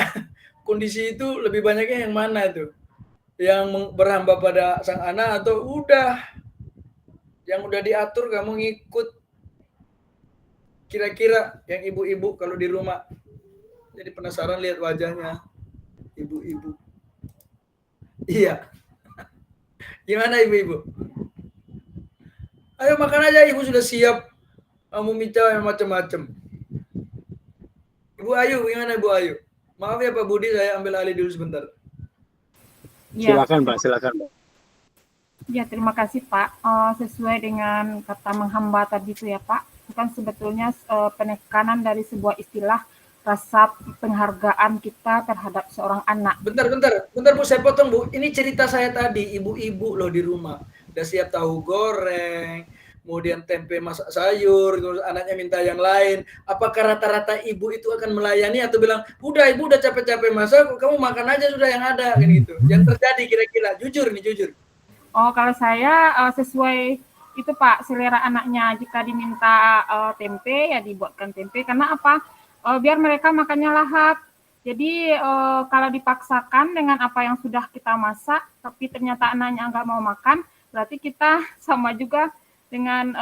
kondisi itu lebih banyaknya yang mana itu? Yang berhamba pada sang anak atau udah yang udah diatur kamu ngikut? Kira-kira yang ibu-ibu kalau di rumah. Jadi penasaran lihat wajahnya ibu-ibu. Iya. Gimana ibu-ibu? Ayo makan aja, ibu sudah siap. Kamu minta yang macam-macam. Ibu Ayu, gimana Ibu Ayu? Maaf ya Pak Budi, saya ambil alih dulu sebentar. Ya. Silakan Pak, silakan Pak. Ya, terima kasih Pak. Sesuai dengan kata menghamba tadi itu ya Pak, itu kan sebetulnya penekanan dari sebuah istilah rasa penghargaan kita terhadap seorang anak. Bentar Bu, saya potong Bu. Ini cerita saya tadi, ibu-ibu loh di rumah. Udah siap tahu goreng, kemudian tempe masak sayur, terus anaknya minta yang lain. Apakah rata-rata ibu itu akan melayani atau bilang, udah ibu udah capek-capek masak, kamu makan aja sudah yang ada, kan gitu. Yang terjadi kira-kira, jujur nih, jujur. Oh, kalau saya sesuai itu Pak, selera anaknya. Jika diminta tempe, ya dibuatkan tempe. Karena apa? Biar mereka makannya lahap. Jadi kalau dipaksakan dengan apa yang sudah kita masak, tapi ternyata anaknya nggak mau makan, berarti kita sama juga dengan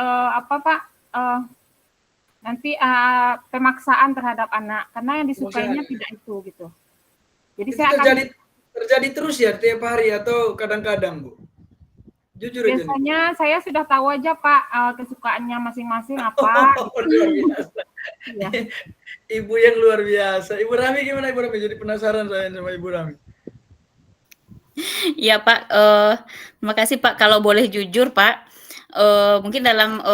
nanti pemaksaan terhadap anak, karena yang disukainya tidak itu gitu. Jadi itu saya terjadi terus ya tiap hari atau kadang-kadang Bu? Jujur aja. Biasanya saya sudah tahu aja Pak kesukaannya masing-masing apa. Luar biasa. Ya. Ibu yang luar biasa. Ibu Rami gimana Ibu Rami? Jadi penasaran saya sama Ibu Rami. Iya Pak, terima kasih Pak. Kalau boleh jujur Pak, mungkin dalam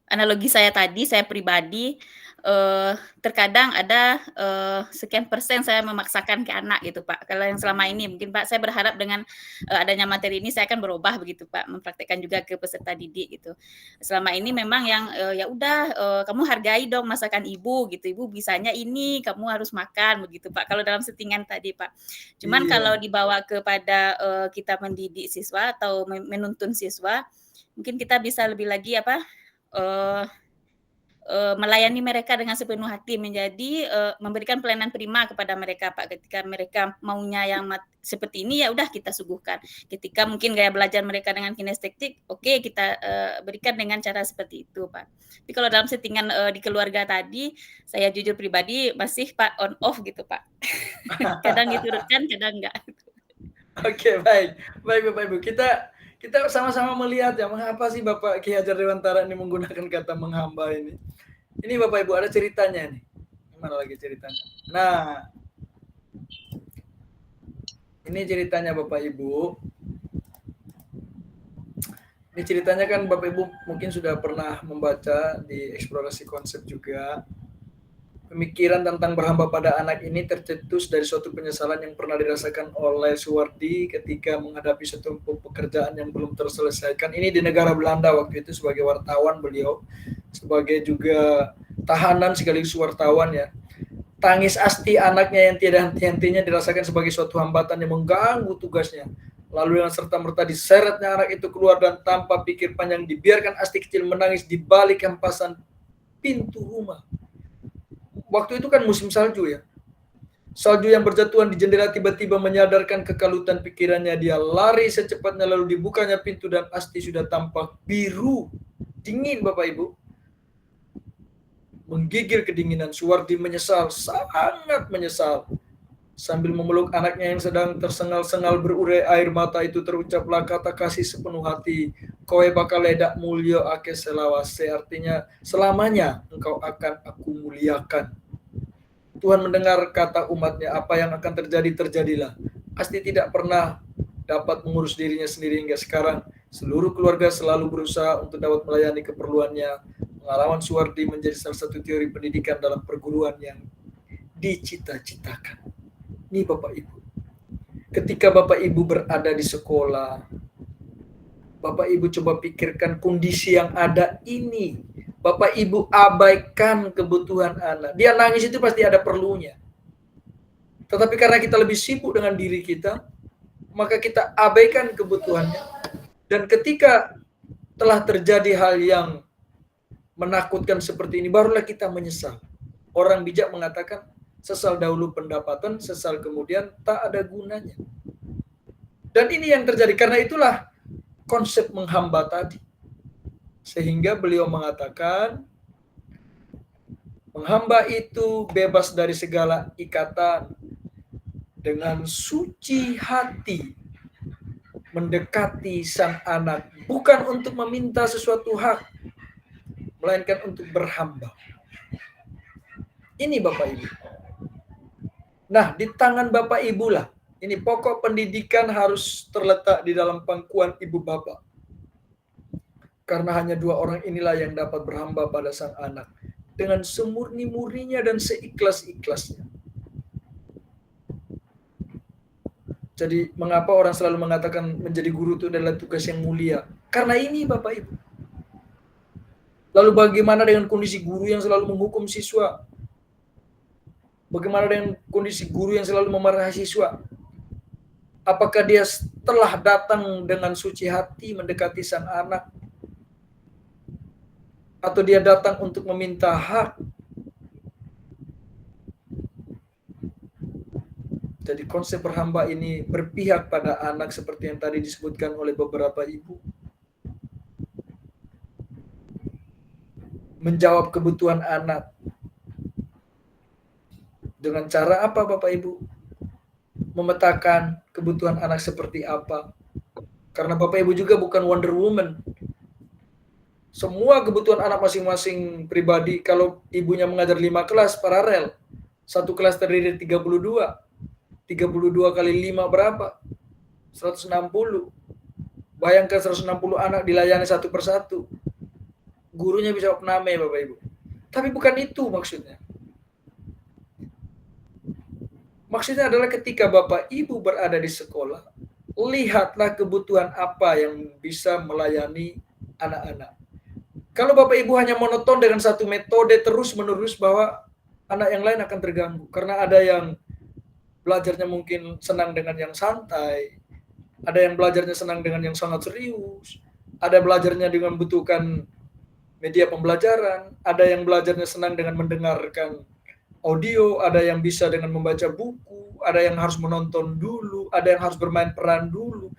analogi saya tadi, saya pribadi terkadang ada sekian persen saya memaksakan ke anak gitu Pak. Kalau yang selama ini mungkin Pak, saya berharap dengan adanya materi ini saya akan berubah begitu Pak, mempraktekkan juga ke peserta didik gitu. Selama ini memang yang ya udah kamu hargai dong masakan ibu gitu, ibu bisanya ini, kamu harus makan begitu Pak. Kalau dalam settingan tadi Pak. Cuman kalau dibawa kepada kita mendidik siswa atau menuntun siswa, mungkin kita bisa lebih lagi melayani mereka dengan sepenuh hati, menjadi memberikan pelayanan prima kepada mereka Pak. Ketika mereka maunya yang seperti ini, ya udah kita suguhkan. Ketika mungkin gaya belajar mereka dengan kinestetik, oke, kita berikan dengan cara seperti itu Pak. Tapi kalau dalam settingan di keluarga tadi, saya jujur pribadi masih Pak on off gitu Pak. Kadang diturutkan, kadang enggak. Oke, baik Bapak Ibu. Kita sama-sama melihat ya, mengapa sih Bapak Ki Hajar Dewantara ini menggunakan kata menghamba ini. Ini Bapak Ibu ada ceritanya nih. Mana lagi ceritanya? Nah, ini ceritanya Bapak Ibu. Ini ceritanya kan Bapak Ibu mungkin sudah pernah membaca di eksplorasi konsep juga. Pemikiran tentang berhamba pada anak ini tercetus dari suatu penyesalan yang pernah dirasakan oleh Suwardi ketika menghadapi suatu pekerjaan yang belum terselesaikan. Ini di negara Belanda waktu itu sebagai wartawan beliau, sebagai juga tahanan sekaligus wartawan ya. Tangis asti anaknya yang tiada henti-hentinya dirasakan sebagai suatu hambatan yang mengganggu tugasnya. Lalu dengan serta-merta diseretnya anak itu keluar dan tanpa pikir panjang dibiarkan asti kecil menangis di balik hempasan pintu rumah. Waktu itu kan musim salju ya. Salju yang berjatuhan di jendela tiba-tiba menyadarkan kekalutan pikirannya. Dia lari secepatnya lalu dibukanya pintu dan asti sudah tampak biru. Dingin Bapak Ibu. Menggigil kedinginan. Suwardi menyesal, sangat menyesal. Sambil memeluk anaknya yang sedang tersengal-sengal berurai air mata itu terucaplah kata kasih sepenuh hati. Kowe bakal ledak mulya ake selawase. Artinya selamanya engkau akan aku muliakan. Tuhan mendengar kata umatnya, apa yang akan terjadi, terjadilah. Asti tidak pernah dapat mengurus dirinya sendiri hingga sekarang. Seluruh keluarga selalu berusaha untuk dapat melayani keperluannya. Pengalaman Suwardi menjadi salah satu teori pendidikan dalam perguruan yang dicita-citakan. Nih Bapak Ibu, ketika Bapak Ibu berada di sekolah, Bapak Ibu coba pikirkan kondisi yang ada ini. Bapak Ibu abaikan kebutuhan anak. Dia nangis itu pasti ada perlunya. Tetapi karena kita lebih sibuk dengan diri kita, maka kita abaikan kebutuhannya. Dan ketika telah terjadi hal yang menakutkan seperti ini, barulah kita menyesal. Orang bijak mengatakan, sesal dahulu pendapatan, sesal kemudian tak ada gunanya. Dan ini yang terjadi. Karena itulah konsep menghamba tadi. Sehingga beliau mengatakan, menghamba itu bebas dari segala ikatan, dengan suci hati mendekati sang anak, bukan untuk meminta sesuatu hak, melainkan untuk berhamba. Ini Bapak Ibu. Nah, di tangan Bapak Ibu lah, ini pokok pendidikan harus terletak di dalam pangkuan ibu bapak. Karena hanya dua orang inilah yang dapat berhamba pada sang anak dengan semurni-murninya dan seikhlas-ikhlasnya. Jadi mengapa orang selalu mengatakan menjadi guru itu adalah tugas yang mulia? Karena ini Bapak Ibu. Lalu bagaimana dengan kondisi guru yang selalu menghukum siswa? Bagaimana dengan kondisi guru yang selalu memarahi siswa? Apakah dia telah datang dengan suci hati mendekati sang anak? Atau dia datang untuk meminta hak? Jadi konsep berhamba ini berpihak pada anak seperti yang tadi disebutkan oleh beberapa ibu. Menjawab kebutuhan anak. Dengan cara apa Bapak Ibu? Memetakan kebutuhan anak seperti apa. Karena Bapak Ibu juga bukan Wonder Woman. Semua kebutuhan anak masing-masing pribadi, kalau ibunya mengajar 5 kelas paralel, satu kelas terdiri 32 kali 5 berapa? 160. Bayangkan 160 anak dilayani satu persatu. Gurunya bisa opname Bapak Ibu. Tapi bukan itu maksudnya. Maksudnya adalah ketika Bapak Ibu berada di sekolah, lihatlah kebutuhan apa yang bisa melayani anak-anak. Kalau Bapak Ibu hanya monoton dengan satu metode terus-menerus, bahwa anak yang lain akan terganggu. Karena ada yang belajarnya mungkin senang dengan yang santai, ada yang belajarnya senang dengan yang sangat serius, ada belajarnya dengan membutuhkan media pembelajaran, ada yang belajarnya senang dengan mendengarkan audio, ada yang bisa dengan membaca buku, ada yang harus menonton dulu, ada yang harus bermain peran dulu.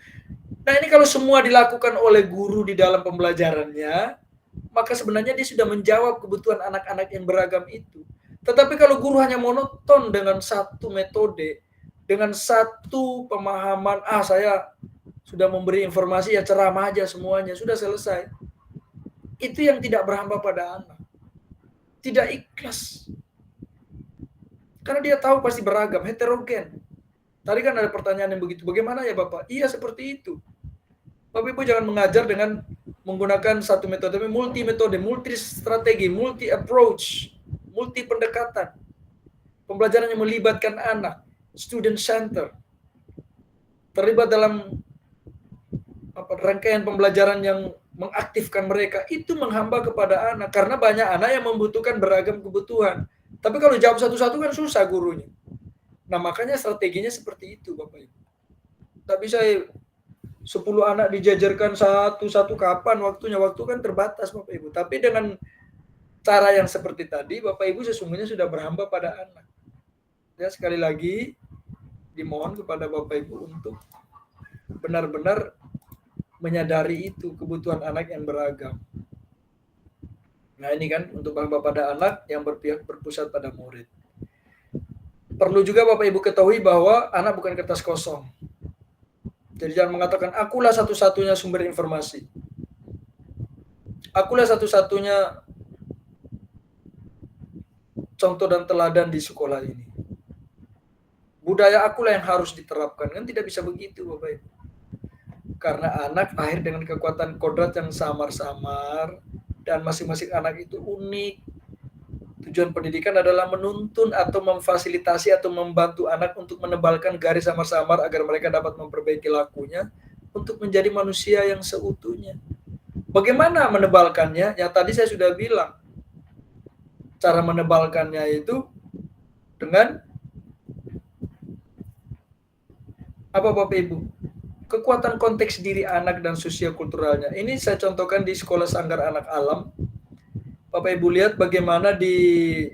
Nah ini kalau semua dilakukan oleh guru di dalam pembelajarannya, maka sebenarnya dia sudah menjawab kebutuhan anak-anak yang beragam itu. Tetapi kalau guru hanya monoton dengan satu metode, dengan satu pemahaman, saya sudah memberi informasi, ya ceramah aja semuanya, sudah selesai. Itu yang tidak berhamba pada anak. Tidak ikhlas. Karena dia tahu pasti beragam, heterogen. Tadi kan ada pertanyaan yang begitu, bagaimana ya Bapak? Iya seperti itu. Bapak Ibu jangan mengajar dengan menggunakan satu metode, multi metode, multi strategi, multi approach, multi pendekatan. Pembelajaran yang melibatkan anak, student center. Terlibat dalam rangkaian pembelajaran yang mengaktifkan mereka, itu menghamba kepada anak. Karena banyak anak yang membutuhkan beragam kebutuhan. Tapi kalau jawab satu-satu kan susah gurunya. Nah makanya strateginya seperti itu Bapak Ibu. Tak bisa 10 anak dijajarkan satu-satu, kapan waktunya? Waktu kan terbatas Bapak Ibu. Tapi dengan cara yang seperti tadi, Bapak Ibu sesungguhnya sudah berhamba pada anak. Ya, sekali lagi dimohon kepada Bapak Ibu untuk benar-benar menyadari itu, kebutuhan anak yang beragam. Nah ini kan untuk berhamba pada anak yang berpusat pada murid. Perlu juga Bapak Ibu ketahui bahwa anak bukan kertas kosong. Jadi jangan mengatakan, akulah satu-satunya sumber informasi. Akulah satu-satunya contoh dan teladan di sekolah ini. Budaya akulah yang harus diterapkan. Kan tidak bisa begitu Bapak Ibu. Karena anak lahir dengan kekuatan kodrat yang samar-samar. Dan masing-masing anak itu unik. Tujuan pendidikan adalah menuntun atau memfasilitasi atau membantu anak untuk menebalkan garis samar-samar agar mereka dapat memperbaiki lakunya untuk menjadi manusia yang seutuhnya. Bagaimana menebalkannya? Yang tadi saya sudah bilang. Cara menebalkannya itu dengan apa Bapak Ibu? Kekuatan konteks diri anak dan sosial kulturalnya. Ini saya contohkan di Sekolah Sanggar Anak Alam. Bapak Ibu lihat bagaimana di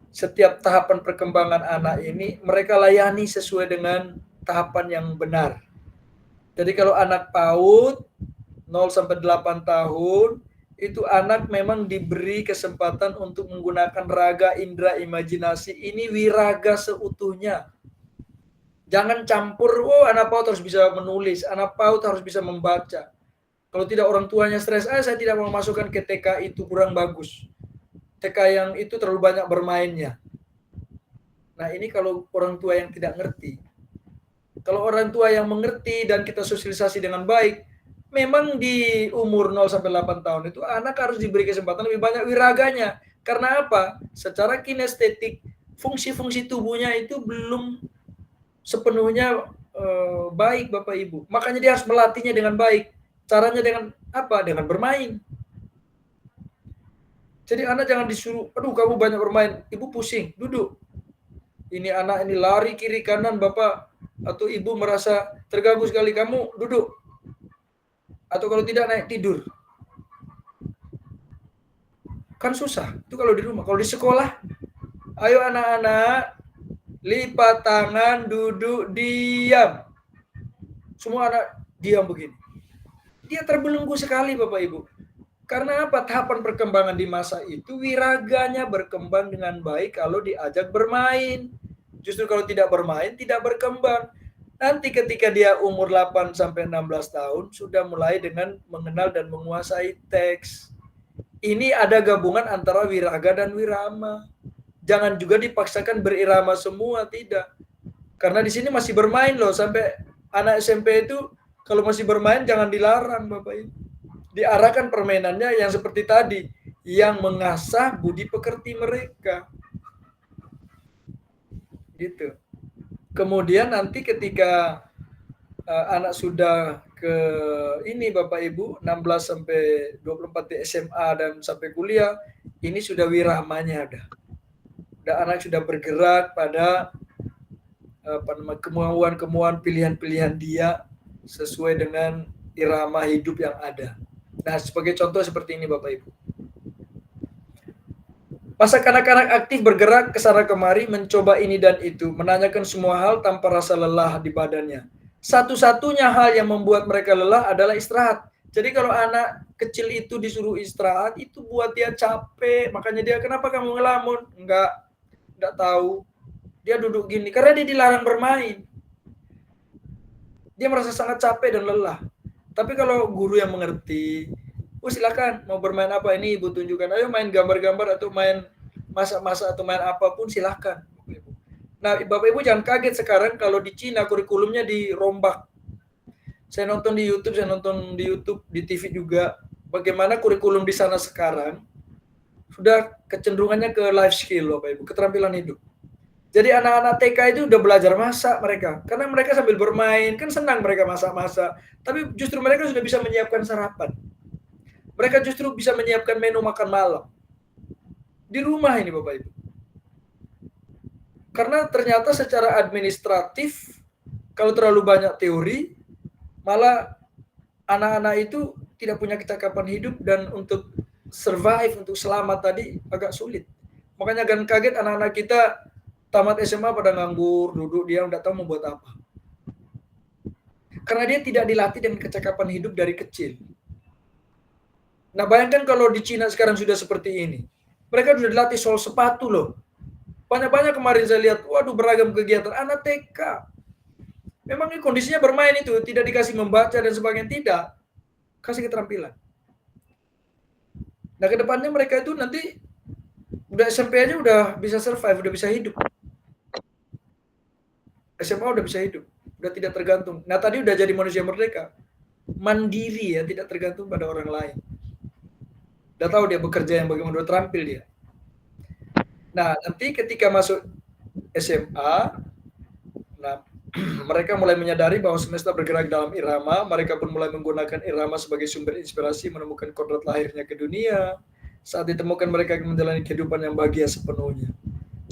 setiap tahapan perkembangan anak ini mereka layani sesuai dengan tahapan yang benar. Jadi kalau anak PAUD 0 sampai 8 tahun itu anak memang diberi kesempatan untuk menggunakan raga, indera, imajinasi. Ini wiraga seutuhnya. Jangan campur, anak PAUD harus bisa menulis, anak PAUD harus bisa membaca. Kalau tidak orang tuanya stres, saya tidak mau masukkan ke TK itu kurang bagus. TK yang itu terlalu banyak bermainnya. Nah ini kalau orang tua yang tidak ngerti. Kalau orang tua yang mengerti dan kita sosialisasi dengan baik, memang di umur 0 sampai 8 tahun itu anak harus diberi kesempatan lebih banyak wiraganya. Karena apa? Secara kinestetik, fungsi-fungsi tubuhnya itu belum sepenuhnya baik Bapak Ibu. Makanya dia harus melatihnya dengan baik. Caranya dengan apa? Dengan bermain. Jadi anak jangan disuruh, aduh kamu banyak bermain, ibu pusing, duduk. Ini anak ini lari kiri kanan, Bapak atau ibu merasa terganggu sekali, kamu duduk. Atau kalau tidak naik tidur. Kan susah, itu kalau di rumah. Kalau di sekolah, ayo anak-anak, lipat tangan, duduk, diam. Semua anak diam begini. Dia terbelenggu sekali Bapak Ibu. Karena apa? Tahapan perkembangan di masa itu wiraganya berkembang dengan baik kalau diajak bermain. Justru kalau tidak bermain tidak berkembang. Nanti ketika dia umur 8 sampai 16 tahun sudah mulai dengan mengenal dan menguasai teks. Ini ada gabungan antara wiraga dan wirama. Jangan juga dipaksakan berirama semua, tidak. Karena di sini masih bermain loh, sampai anak SMP itu kalau masih bermain jangan dilarang Bapak Ibu. Diarahkan permainannya yang seperti tadi, yang mengasah budi pekerti mereka. Gitu. Kemudian nanti ketika anak sudah ke ini Bapak Ibu 16 sampai 24 di SMA dan sampai kuliah, ini sudah wiramanya ada. Anak sudah bergerak pada kemauan-kemauan pilihan-pilihan dia sesuai dengan irama hidup yang ada. Nah, sebagai contoh seperti ini Bapak Ibu. Masa kanak-kanak aktif bergerak ke sana kemari, mencoba ini dan itu, menanyakan semua hal tanpa rasa lelah di badannya. Satu-satunya hal yang membuat mereka lelah adalah istirahat. Jadi kalau anak kecil itu disuruh istirahat, itu buat dia capek. Makanya dia, kenapa kamu ngelamun? Enggak tahu. Dia duduk gini, karena dia dilarang bermain. Dia merasa sangat capek dan lelah. Tapi kalau guru yang mengerti, silakan mau bermain apa ini ibu tunjukkan. Ayo main gambar-gambar atau main masak-masak atau main apapun silakan. Nah Bapak Ibu jangan kaget sekarang kalau di Cina kurikulumnya dirombak. Saya nonton di YouTube, di TV juga. Bagaimana kurikulum di sana sekarang sudah kecenderungannya ke life skill Bapak Ibu, keterampilan hidup. Jadi anak-anak TK itu udah belajar masak mereka. Karena mereka sambil bermain, kan senang mereka masak-masak. Tapi justru mereka sudah bisa menyiapkan sarapan. Mereka justru bisa menyiapkan menu makan malam. Di rumah ini Bapak Ibu. Karena ternyata secara administratif, kalau terlalu banyak teori, malah anak-anak itu tidak punya kecakapan hidup dan untuk survive, untuk selamat tadi agak sulit. Makanya jangan kaget anak-anak kita tamat SMA pada nganggur, duduk, dia nggak tahu mau buat apa. Karena dia tidak dilatih dengan kecakapan hidup dari kecil. Nah bayangkan kalau di Cina sekarang sudah seperti ini. Mereka sudah dilatih soal sepatu loh. Banyak-banyak kemarin saya lihat, waduh beragam kegiatan. Anak TK. Memang ini kondisinya bermain itu, tidak dikasih membaca dan sebagainya, tidak. Kasih keterampilan. Nah kedepannya mereka itu nanti udah SMP aja udah bisa survive, udah bisa hidup. SMA udah bisa hidup, udah tidak tergantung. Nah tadi udah jadi manusia merdeka, mandiri ya, tidak tergantung pada orang lain. Udah tahu dia bekerja yang bagaimana, udah terampil dia. Nah, nanti ketika masuk SMA, nah mereka mulai menyadari bahwa semesta bergerak dalam irama, mereka pun mulai menggunakan irama sebagai sumber inspirasi menemukan kodrat lahirnya ke dunia. Saat ditemukan mereka akan menjalani kehidupan yang bahagia sepenuhnya.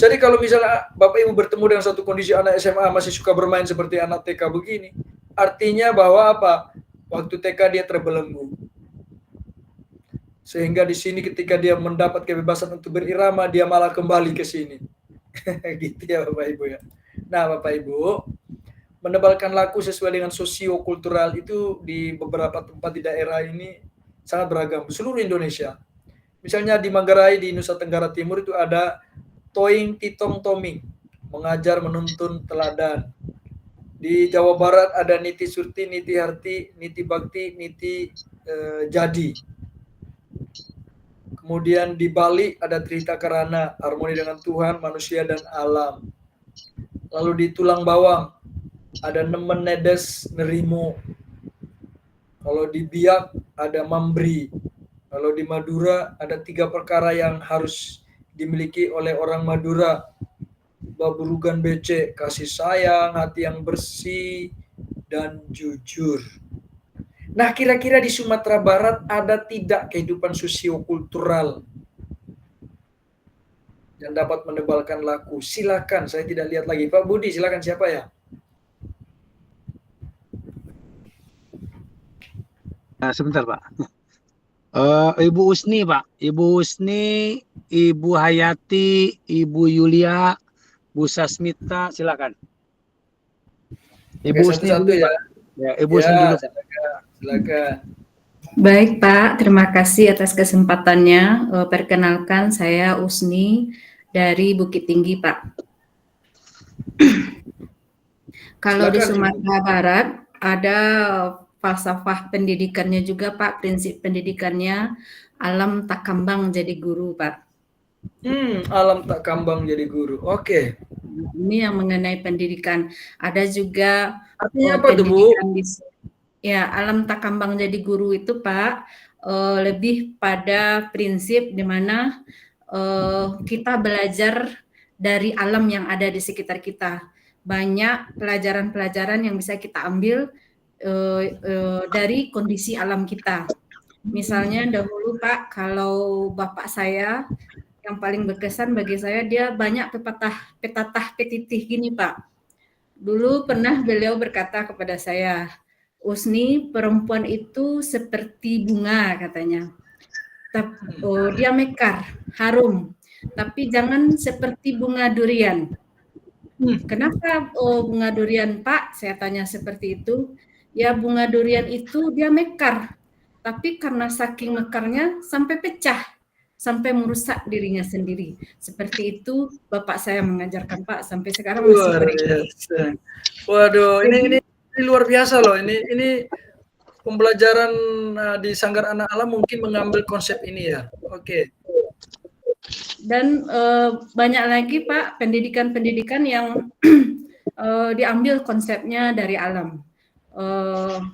Jadi kalau misalnya Bapak Ibu bertemu dengan satu kondisi anak SMA masih suka bermain seperti anak TK begini, artinya bahwa apa? Waktu TK dia terbelenggu. Sehingga di sini ketika dia mendapat kebebasan untuk berirama, dia malah kembali ke sini. Gitu ya Bapak Ibu ya. Nah Bapak Ibu, menebalkan laku sesuai dengan sosiokultural itu di beberapa tempat di daerah ini sangat beragam, seluruh Indonesia. Misalnya di Manggarai di Nusa Tenggara Timur itu ada Toing Titong Toming, mengajar menuntun teladan. Di Jawa Barat ada Niti Surti, Niti Harti, Niti Bakti, Niti Jadi. Kemudian di Bali ada Trita Karana, harmoni dengan Tuhan, manusia dan alam. Lalu di Tulang Bawang ada Nemen Nedes Nerimo. Kalau di Biak ada Mambri. Kalau di Madura ada 3 perkara yang harus dimiliki oleh orang Madura. Baburugan becek, kasih sayang, hati yang bersih, dan jujur. Nah, kira-kira di Sumatera Barat ada tidak kehidupan sosiokultural yang dapat menebalkan laku? Silakan, saya tidak lihat lagi. Pak Budi, silakan siapa ya? Sebentar Pak. Ibu Usni Pak. Ibu Usni, Ibu Hayati, Ibu Yulia, Bu Sasmita, silakan. Ibu Usni dulu ya. Ya, Ibu Usni dulu. Silakan. Baik Pak, terima kasih atas kesempatannya. Perkenalkan saya Usni dari Bukit Tinggi Pak. Kalau di Sumatera Barat ada falsafah pendidikannya juga Pak, prinsip pendidikannya alam tak kambang jadi guru Pak. Alam tak kambang jadi guru. Oke. Ini yang mengenai pendidikan. Ada juga artinya apa tuh Bu? Ya, alam tak kambang jadi guru itu Pak lebih pada prinsip di mana kita belajar dari alam yang ada di sekitar kita. Banyak pelajaran-pelajaran yang bisa kita ambil dari kondisi alam kita. Misalnya dahulu Pak, kalau bapak saya yang paling berkesan bagi saya, dia banyak petatah petitih gini Pak. Dulu pernah beliau berkata kepada saya, Usni, perempuan itu seperti bunga katanya. Dia mekar, harum, tapi jangan seperti bunga durian. Kenapa bunga durian Pak? Saya tanya seperti itu. Ya bunga durian itu dia mekar, tapi karena saking mekarnya sampai pecah, sampai merusak dirinya sendiri. Seperti itu Bapak saya mengajarkan Pak, sampai sekarang masih luar biasa. Waduh, ini luar biasa loh. Ini pembelajaran di Sanggar Anak Alam mungkin mengambil konsep ini ya. Oke. Dan banyak lagi Pak pendidikan-pendidikan yang diambil konsepnya dari alam.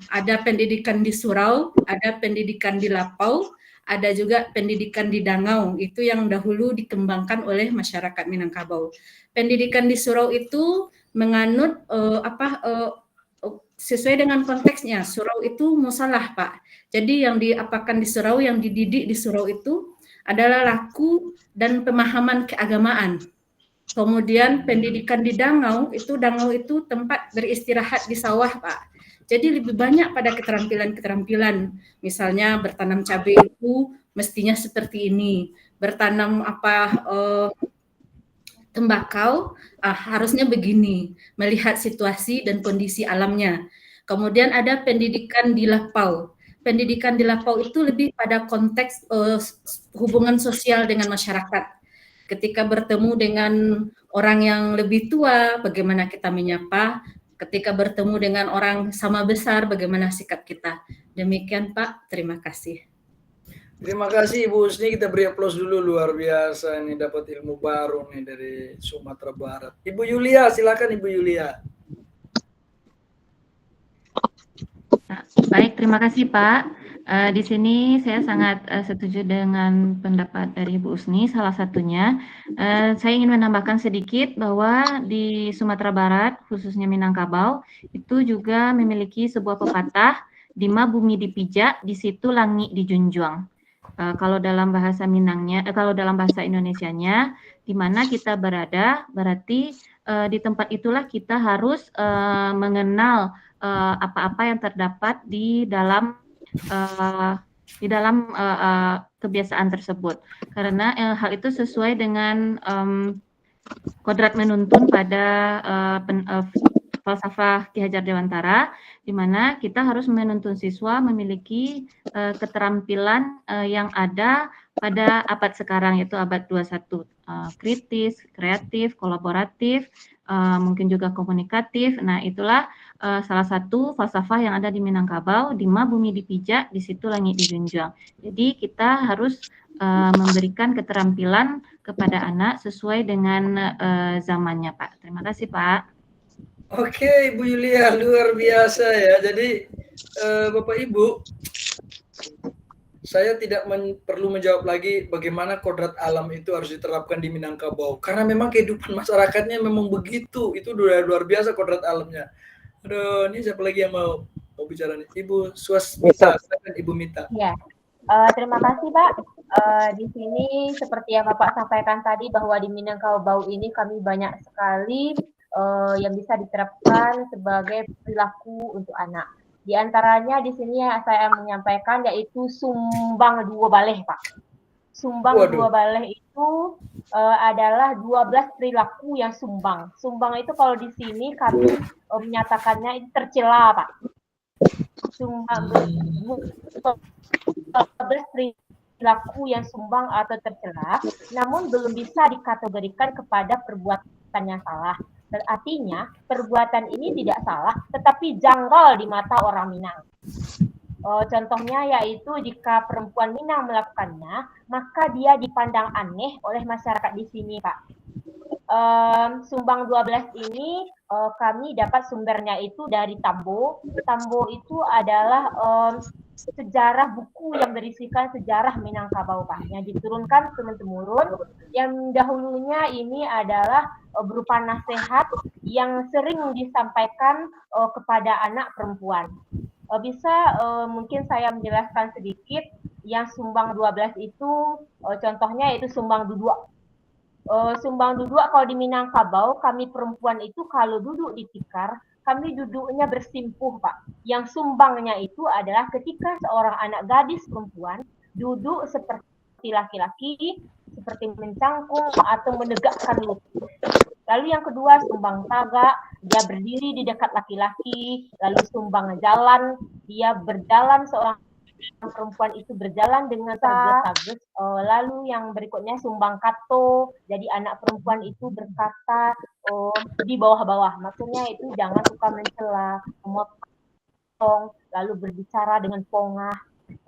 Ada pendidikan di surau, ada pendidikan di lapau, ada juga pendidikan di dangau. Itu yang dahulu dikembangkan oleh masyarakat Minangkabau. Pendidikan di surau itu menganut sesuai dengan konteksnya. Surau itu musalah Pak. Jadi yang diapakan di surau, yang dididik di surau itu adalah laku dan pemahaman keagamaan. Kemudian pendidikan di dangau itu tempat beristirahat di sawah Pak. Jadi lebih banyak pada keterampilan-keterampilan. Misalnya bertanam cabai itu mestinya seperti ini. Bertanam tembakau harusnya begini. Melihat situasi dan kondisi alamnya. Kemudian ada pendidikan di lapau. Pendidikan di lapau itu lebih pada konteks hubungan sosial dengan masyarakat. Ketika bertemu dengan orang yang lebih tua, bagaimana kita menyapa. Ketika bertemu dengan orang sama besar, bagaimana sikap kita. Demikian Pak, terima kasih. Terima kasih Ibu Usni, kita beri aplaus dulu, luar biasa ini dapat ilmu baru nih dari Sumatera Barat. Ibu Yulia, silakan Ibu Yulia. Baik, terima kasih Pak. Di sini saya sangat setuju dengan pendapat dari Bu Usni. Salah satunya, saya ingin menambahkan sedikit bahwa di Sumatera Barat, khususnya Minangkabau, itu juga memiliki sebuah pepatah, di ma bumi dipijak, di situ langit dijunjung. Kalau dalam bahasa Minangnya, kalau dalam bahasa Indonesianya, di mana kita berada, berarti di tempat itulah kita harus mengenal apa-apa yang terdapat di dalam kebiasaan tersebut, karena hal itu sesuai dengan kodrat menuntun pada falsafah Ki Hajar Dewantara, di mana kita harus menuntun siswa memiliki keterampilan yang ada pada abad sekarang, yaitu abad 21, kritis, kreatif, kolaboratif, mungkin juga komunikatif. Nah, itulah salah satu falsafah yang ada di Minangkabau, di ma bumi dipijak, di situ langit dijunjung. Jadi kita harus memberikan keterampilan kepada anak sesuai dengan zamannya, Pak. Terima kasih, Pak. Oke, Ibu Yulia, luar biasa ya. Jadi, Bapak Ibu, saya tidak perlu menjawab lagi bagaimana kodrat alam itu harus diterapkan di Minangkabau. Karena memang kehidupan masyarakatnya memang begitu. Itu luar biasa kodrat alamnya. Aduh, ini siapa lagi yang mau bicara nih? Ibu Swasmita, silakan Ibu Mita. Ya, terima kasih Pak. Di sini seperti yang Bapak sampaikan tadi bahwa di Minangkabau ini kami banyak sekali yang bisa diterapkan sebagai perilaku untuk anak. Di antaranya di sini saya menyampaikan yaitu sumbang dua baleh, Pak. Sumbang dua baleh itu adalah 12 perilaku yang sumbang. Sumbang itu kalau di sini kami menyatakannya itu tercela, Pak. Sumbang 12 perilaku yang sumbang atau tercela, namun belum bisa dikategorikan kepada perbuatan yang salah. Artinya perbuatan ini tidak salah, tetapi janggal di mata orang Minang. Contohnya yaitu jika perempuan Minang melakukannya, maka dia dipandang aneh oleh masyarakat di sini, Pak. Sumbang 12 ini kami dapat sumbernya itu dari Tambo. Tambo itu adalah sejarah buku yang berisikan sejarah Minangkabau, Pak, yang diturunkan turun-temurun. Yang dahulunya ini adalah berupa nasihat yang sering disampaikan kepada anak perempuan. Bisa mungkin saya menjelaskan sedikit yang sumbang 12 itu, contohnya itu sumbang duduk. Sumbang duduk kalau di Minangkabau, kami perempuan itu kalau duduk di tikar, kami duduknya bersimpuh, Pak. Yang sumbangnya itu adalah ketika seorang anak gadis perempuan duduk seperti laki-laki, seperti mencangkung atau menegakkan lutut. Lalu yang kedua sumbang tagak, dia berdiri di dekat laki-laki. Lalu sumbang jalan, dia berjalan, seorang perempuan itu berjalan dengan tergesa-gesa. Lalu yang berikutnya sumbang kato, jadi anak perempuan itu berkata di bawah-bawah, maksudnya itu jangan suka mencela, memotong, lalu berbicara dengan pongah.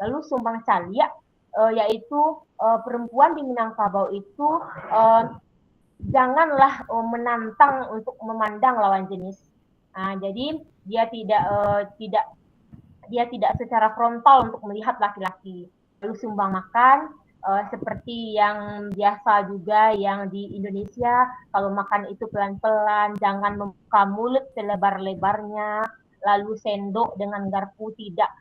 Lalu sumbang caliak, yaitu perempuan di Minangkabau itu janganlah menantang untuk memandang lawan jenis. Jadi dia tidak secara frontal untuk melihat laki-laki. Lalu sumbang makan, seperti yang biasa juga yang di Indonesia, kalau makan itu pelan-pelan, jangan membuka mulut selebar-lebarnya, lalu sendok dengan garpu tidak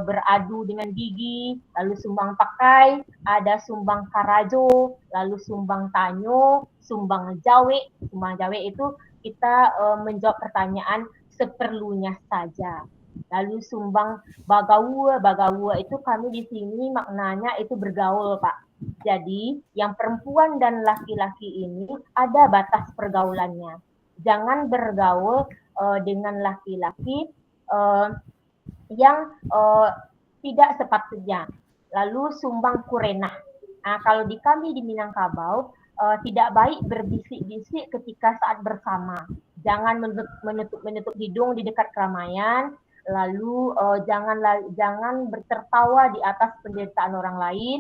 beradu dengan gigi. Lalu sumbang pakai, ada sumbang karajo, lalu sumbang tanyo, sumbang jawe. Sumbang jawe itu kita menjawab pertanyaan seperlunya saja. Lalu sumbang bagawa, bagawa itu kami di sini maknanya itu bergaul, Pak. Jadi yang perempuan dan laki-laki ini ada batas pergaulannya. Jangan bergaul dengan laki-laki yang tidak sepatutnya. Lalu sumbang kurenah. Kalau di kami di Minangkabau tidak baik berbisik-bisik ketika saat bersama. Jangan menutup hidung di dekat keramaian. Lalu jangan bertertawa di atas penderitaan orang lain.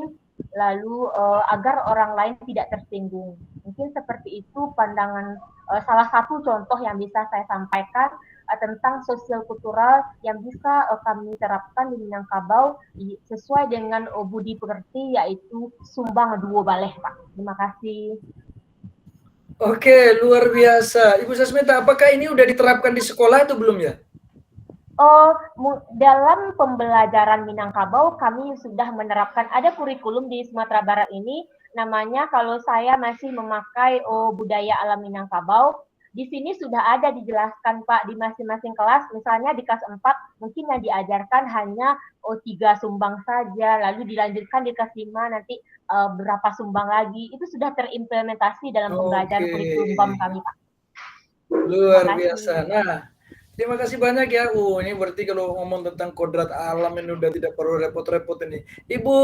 Lalu agar orang lain tidak tersinggung. Mungkin seperti itu pandangan salah satu contoh yang bisa saya sampaikan tentang sosial kultural yang bisa kami terapkan di Minangkabau sesuai dengan budi pekerti, yaitu sumbang duo baleh, Pak. Terima kasih. Oke, luar biasa. Ibu Sasmita, apakah ini udah diterapkan di sekolah atau belum ya? Dalam pembelajaran Minangkabau kami sudah menerapkan, ada kurikulum di Sumatera Barat ini, namanya kalau saya masih memakai budaya alam Minangkabau. Di sini sudah ada dijelaskan, Pak, di masing-masing kelas. Misalnya di kelas 4 mungkin yang diajarkan hanya 3 sumbang saja, lalu dilanjutkan di kelas 5 nanti berapa sumbang lagi. Itu sudah terimplementasi dalam pembelajaran kurikulum BAM kami, Pak. Luar biasa. Nah, terima kasih banyak ya. Ini berarti kalau ngomong tentang kodrat alam ini udah tidak perlu repot-repot ini. Ibu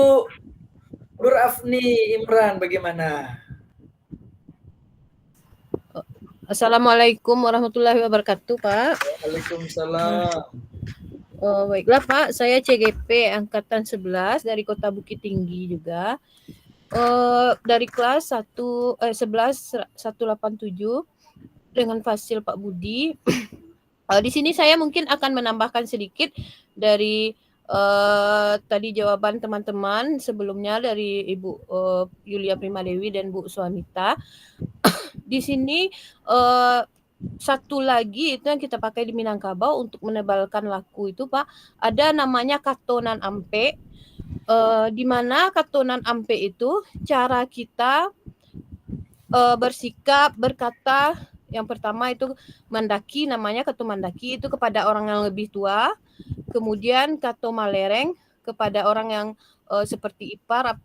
Nur Afni Imran, bagaimana? Assalamualaikum warahmatullahi wabarakatuh, Pak. Waalaikumsalam. Baiklah, Pak. Saya CGP Angkatan 11 dari Kota Bukit Tinggi juga. Dari kelas 11 187 dengan Fasil Pak Budi. Di sini saya mungkin akan menambahkan sedikit dari tadi jawaban teman-teman sebelumnya dari Ibu Yulia Primadewi dan Bu Suamita. Di sini satu lagi itu yang kita pakai di Minangkabau untuk menebalkan laku itu, Pak, ada namanya katonan ampe. Di mana katonan ampe itu cara kita bersikap, berkata, yang pertama itu mandaki, namanya kato mandaki itu kepada orang yang lebih tua. Kemudian kato malereng kepada orang yang seperti ipar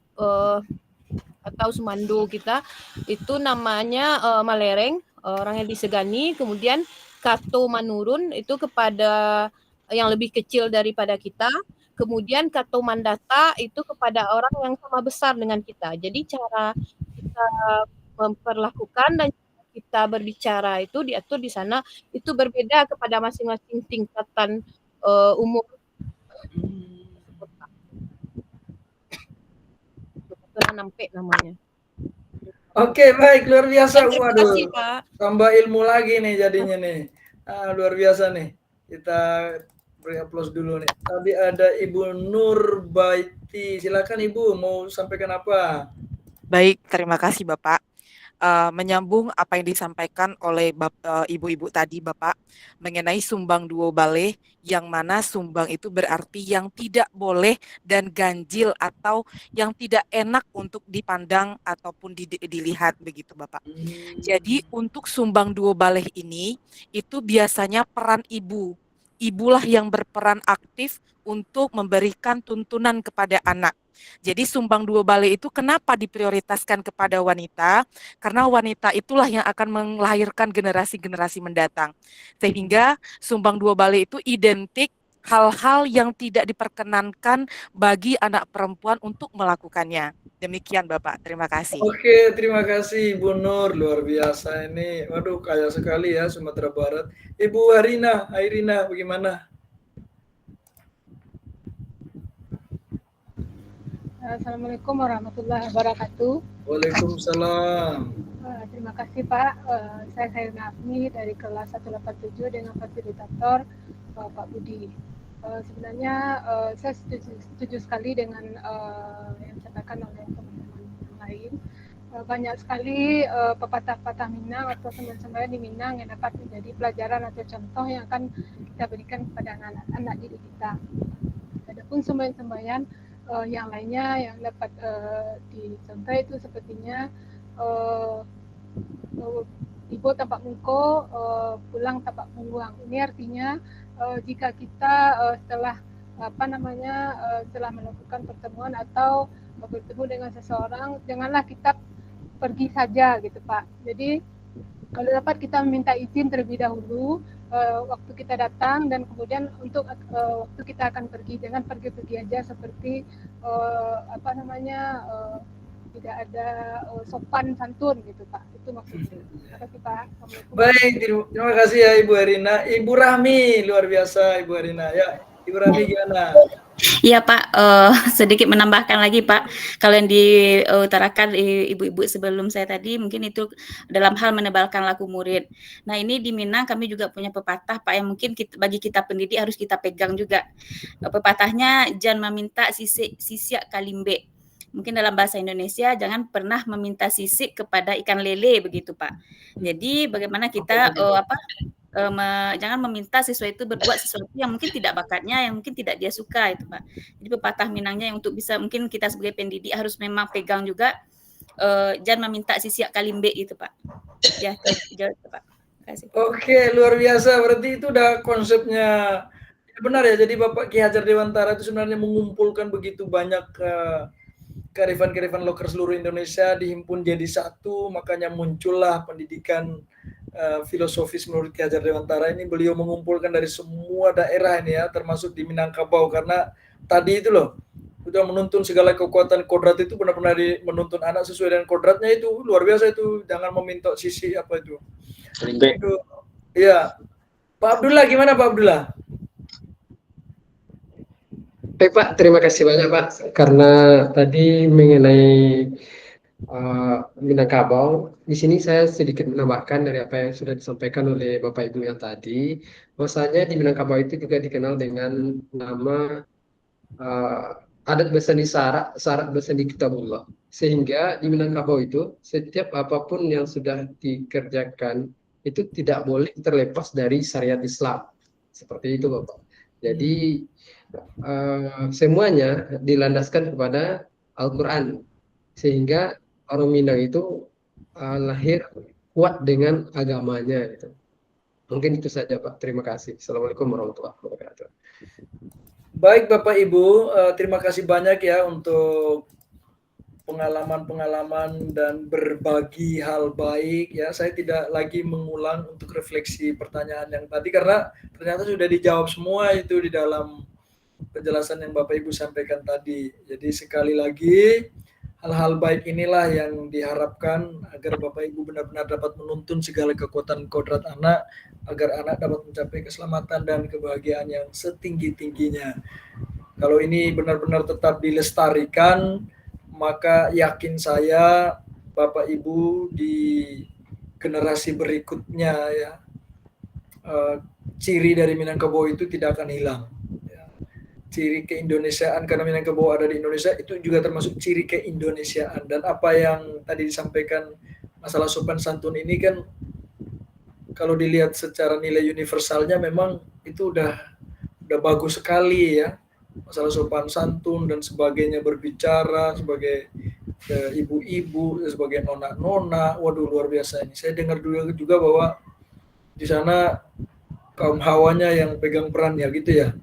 atau sumando kita, itu namanya malereng, orang yang disegani. Kemudian kato manurun itu kepada yang lebih kecil daripada kita. Kemudian kato mandata itu kepada orang yang sama besar dengan kita. Jadi cara kita memperlakukan dan kita berbicara itu diatur di sana itu berbeda kepada masing-masing tingkatan umur. Nampe namanya. Oke, baik, luar biasa. Terima Waduh, kasih, Pak. tambah ilmu lagi nih jadinya nih. Luar biasa nih. Kita beri aplaus dulu nih. Tadi ada Ibu Nur Baiti. Silakan Ibu, mau sampaikan apa? Baik, terima kasih Bapak. Menyambung apa yang disampaikan oleh ibu-ibu tadi Bapak mengenai sumbang duo baleh, yang mana sumbang itu berarti yang tidak boleh dan ganjil atau yang tidak enak untuk dipandang ataupun dilihat begitu Bapak. Jadi untuk sumbang duo baleh ini itu biasanya peran ibulah yang berperan aktif untuk memberikan tuntunan kepada anak. Jadi sumbang duo baleh itu kenapa diprioritaskan kepada wanita? Karena wanita itulah yang akan melahirkan generasi-generasi mendatang. Sehingga sumbang duo baleh itu identik hal-hal yang tidak diperkenankan bagi anak perempuan untuk melakukannya. Demikian Bapak, terima kasih. Oke, terima kasih Ibu Nur, luar biasa ini. Waduh, kaya sekali ya Sumatera Barat. Ibu Airina, bagaimana? Assalamualaikum warahmatullahi wabarakatuh. Waalaikumsalam. Terima kasih Pak. Saya Sairina Afni dari kelas 187 dengan fasilitator Pak Budi. Sebenarnya saya setuju sekali dengan yang disampaikan oleh teman-teman yang lain. Banyak sekali pepatah-pepatah Minang atau sembahyang di Minang yang dapat menjadi pelajaran atau contoh yang akan kita berikan kepada anak-anak didik kita. Adapun sembahyang yang lainnya yang dapat dicontoh itu sepertinya ibu tampak mungko, pulang tampak mengguang. Ini artinya jika kita setelah melakukan pertemuan atau bertemu dengan seseorang, janganlah kita pergi saja gitu Pak. Jadi kalau dapat kita meminta izin terlebih dahulu waktu kita datang, dan kemudian untuk waktu kita akan pergi, jangan pergi-pergi aja seperti tidak ada sopan santun gitu Pak. Itu maksudnya. Terima kasih Pak. Baik, terima kasih ya Ibu Airina. Ibu Rahmi, luar biasa Ibu Airina. Ya, Ibu Rami gimana? Iya Pak, sedikit menambahkan lagi Pak, kalau yang diutarakan ibu-ibu sebelum saya tadi mungkin itu dalam hal menebalkan laku murid. Nah ini di Minang kami juga punya pepatah Pak yang mungkin bagi kita pendidik harus kita pegang juga. Pepatahnya jangan meminta sisiak kalimbe. Mungkin dalam bahasa Indonesia jangan pernah meminta sisik kepada ikan lele begitu Pak. Jadi bagaimana kita jangan meminta siswa itu berbuat sesuatu yang mungkin tidak bakatnya, yang mungkin tidak dia suka itu Pak. Jadi pepatah Minangnya yang untuk bisa mungkin kita sebagai pendidik harus memang pegang juga, jangan meminta sisiak kalimbe itu Pak. Ya, jawab Pak. Terima kasih. Oke, luar biasa. Berarti itu udah konsepnya. Benar ya, jadi Bapak Ki Hajar Dewantara itu sebenarnya mengumpulkan begitu banyak kearifan-kearifan lokal seluruh Indonesia dihimpun jadi satu, makanya muncullah pendidikan filosofis menurut Ki Hajar Dewantara ini. Beliau mengumpulkan dari semua daerah ini ya, termasuk di Minangkabau, karena tadi itu loh, sudah menuntun segala kekuatan kodrat itu benar-benar menuntun anak sesuai dengan kodratnya, itu luar biasa itu. Jangan meminta sisi apa itu. Iya. Pak Abdullah gimana Pak Abdullah? Baik Pak, terima kasih banyak Pak, karena tadi mengenai Minangkabau, di sini saya sedikit menambahkan dari apa yang sudah disampaikan oleh Bapak Ibu yang tadi, bahwasanya di Minangkabau itu juga dikenal dengan nama adat berseni syarat berseni kitabullah. Sehingga di Minangkabau itu setiap apapun yang sudah dikerjakan itu tidak boleh terlepas dari syariat Islam. Seperti itu Bapak. Jadi semuanya dilandaskan kepada Al-Quran, sehingga orang Minang itu lahir kuat dengan agamanya gitu. Mungkin itu saja Pak, terima kasih. Assalamualaikum warahmatullahi wabarakatuh. Baik Bapak Ibu, terima kasih banyak ya untuk pengalaman-pengalaman dan berbagi hal baik ya. Saya tidak lagi mengulang untuk refleksi pertanyaan yang tadi karena ternyata sudah dijawab semua itu di dalam penjelasan yang Bapak Ibu sampaikan tadi. Jadi sekali lagi hal-hal baik inilah yang diharapkan agar Bapak Ibu benar-benar dapat menuntun segala kekuatan kodrat anak agar anak dapat mencapai keselamatan dan kebahagiaan yang setinggi-tingginya. Kalau ini benar-benar tetap dilestarikan, maka yakin saya Bapak Ibu di generasi berikutnya ya, ciri dari Minangkabau itu tidak akan hilang. Ciri keindonesiaan, karena Minangkabau ada di Indonesia, itu juga termasuk ciri keindonesiaan. Dan apa yang tadi disampaikan masalah sopan santun ini kan kalau dilihat secara nilai universalnya memang itu udah bagus sekali ya. Masalah sopan santun dan sebagainya, berbicara sebagai ibu-ibu, sebagai nona-nona, waduh luar biasa ini. Saya dengar dulu juga bahwa di sana kaum hawanya yang pegang peran ya gitu ya.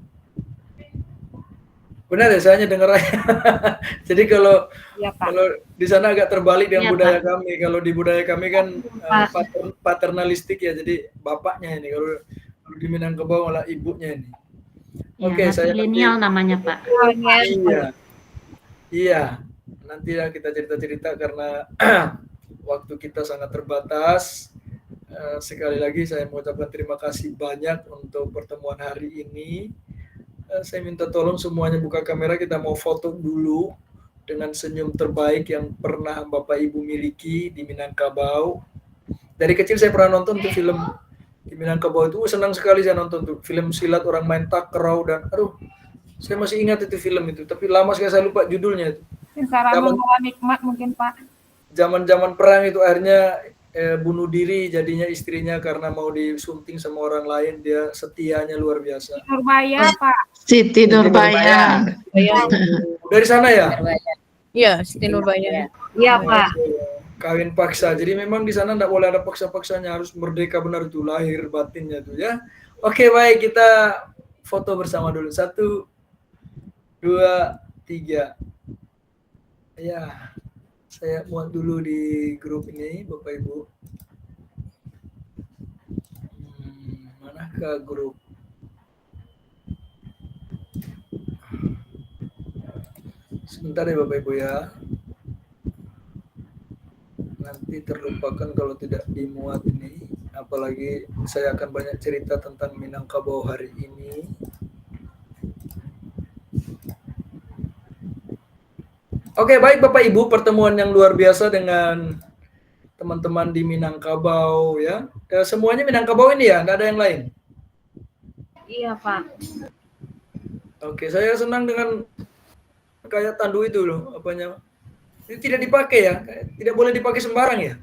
Benar ya, saya hanya dengar aja. Jadi kalau di sana agak terbalik dengan budaya kami. Kalau di budaya kami kan paternalistik ya, jadi bapaknya ini. Kalau di Minangkabau malah ibunya ini. Oke, saya milenial namanya Pak. Iya. Nanti ya kita cerita-cerita karena waktu kita sangat terbatas. Sekali lagi saya mengucapkan terima kasih banyak untuk pertemuan hari ini. Saya minta tolong semuanya buka kamera, kita mau foto dulu dengan senyum terbaik yang pernah Bapak Ibu miliki di Minangkabau. Dari kecil saya pernah nonton tuh film di Minangkabau itu, senang sekali saya nonton tuh film silat orang main takraw dan aduh, saya masih ingat itu film itu, tapi lama sekali saya lupa judulnya itu. Cara mengolah nikmat mungkin Pak. Zaman-zaman perang itu akhirnya bunuh diri jadinya istrinya karena mau disunting sama orang lain, dia setianya luar biasa. Nurbaya Pak. Siti Nurbaya. Dari sana ya? Iya, Siti Nurbaya. Iya Pak. Kawin paksa. Jadi memang di sana tidak boleh ada paksa-paksanya, harus merdeka benar itu lahir batinnya tuh ya. Oke baik, kita foto bersama dulu. 1, 2, 3. Ya. Saya muat dulu di grup ini, Bapak Ibu. Mana ke grup? Sebentar ya Bapak Ibu ya. Nanti terlupakan kalau tidak dimuat ini. Apalagi saya akan banyak cerita tentang Minangkabau hari ini. Oke, baik Bapak Ibu, pertemuan yang luar biasa dengan teman-teman di Minangkabau ya. Semuanya Minangkabau ini ya, nggak ada yang lain. Iya, Pak. Oke, saya senang dengan kayak tandu itu loh, apanya. Ini tidak dipakai ya, tidak boleh dipakai sembarang ya.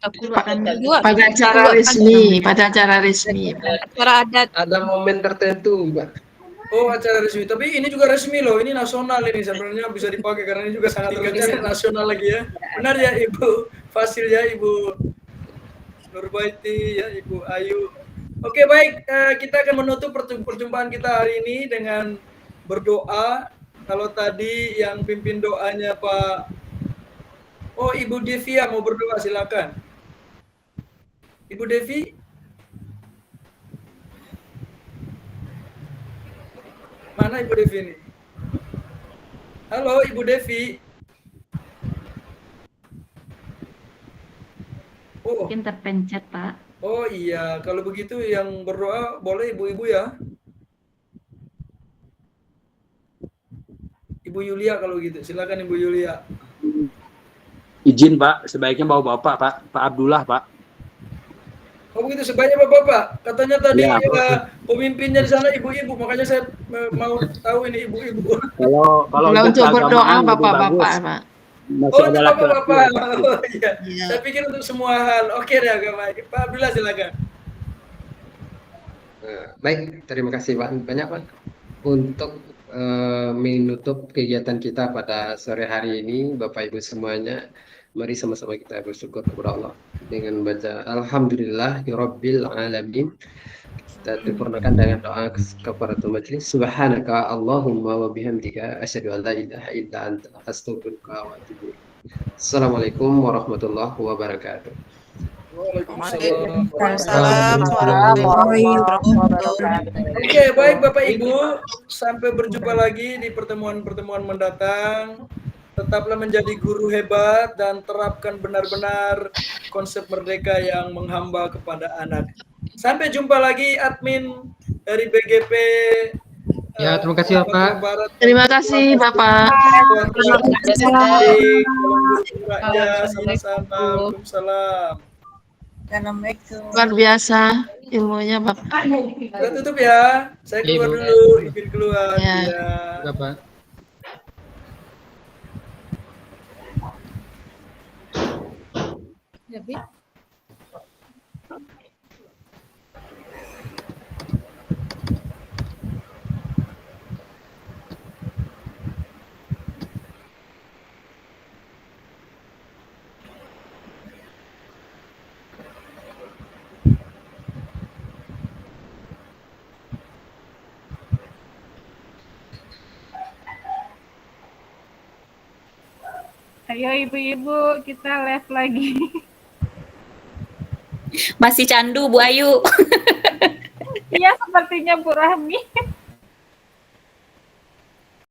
Pada acara resmi, pada acara resmi. Acara adat. Ada momen tertentu, Mbak. Oh, acara resmi. Tapi ini juga resmi loh. Ini nasional ini sebenarnya bisa dipakai karena ini juga sangat terkenal nasional lagi ya. Benar ya Ibu Fasil ya, Ibu Nurbaiti ya, Ibu Ayu. Oke, baik. Kita akan menutup perjumpaan kita hari ini dengan berdoa. Kalau tadi yang pimpin doanya Pak Ibu Devia mau berdoa, silakan. Ibu Devi. Mana Ibu Devi ini? Halo Ibu Devi. Oh. Mungkin terpencet, Pak. Oh iya, kalau begitu yang berdoa boleh ibu-ibu ya. Ibu Yulia kalau gitu, silakan Ibu Yulia. Izin Pak, sebaiknya bawa Bapak Pak, Pak Abdullah Pak. Oh begitu, sebaiknya Bapak. Katanya tadi Ya, pemimpinnya di sana ibu-ibu, makanya saya mau tahu ini ibu-ibu. Kalau untuk berdoa keagamaan lebih Bapak-bapak, bagus. Pak. Masih Oh, ada untuk laki-laki. Bapak. Oh, iya. Saya pikir untuk semua hal. Oke deh, agak baik. Pak Abdullah silakan. Baik, terima kasih Pak banyak Pak untuk menutup kegiatan kita pada sore hari ini, Bapak Ibu semuanya. Mari sama-sama kita bersyukur kepada Allah dengan baca Alhamdulillahirabbil alamin. Kita sempurnakan dengan doa kepada majelis. Subhanaka Allahumma wa bihamdika asyhadu an la ilaha illa anta astaghfiruka wa atubu ilaik. Assalamualaikum warahmatullahi wabarakatuh. Oke, baik Bapak Ibu, sampai berjumpa lagi di pertemuan-pertemuan mendatang. Tetaplah menjadi guru hebat dan terapkan benar-benar konsep merdeka yang menghamba kepada anak. Sampai jumpa lagi admin dari BGP. Ya, terima kasih Bapak. Terima kasih Bapak. Waalaikumsalam. Luar biasa ilmunya Bapak. Kita tutup ya. Saya keluar dulu, izin keluar. Ya. Bapak. Ayo ibu-ibu, kita live lagi. Masih candu Bu Ayu. Iya, sepertinya Bu Rahmi.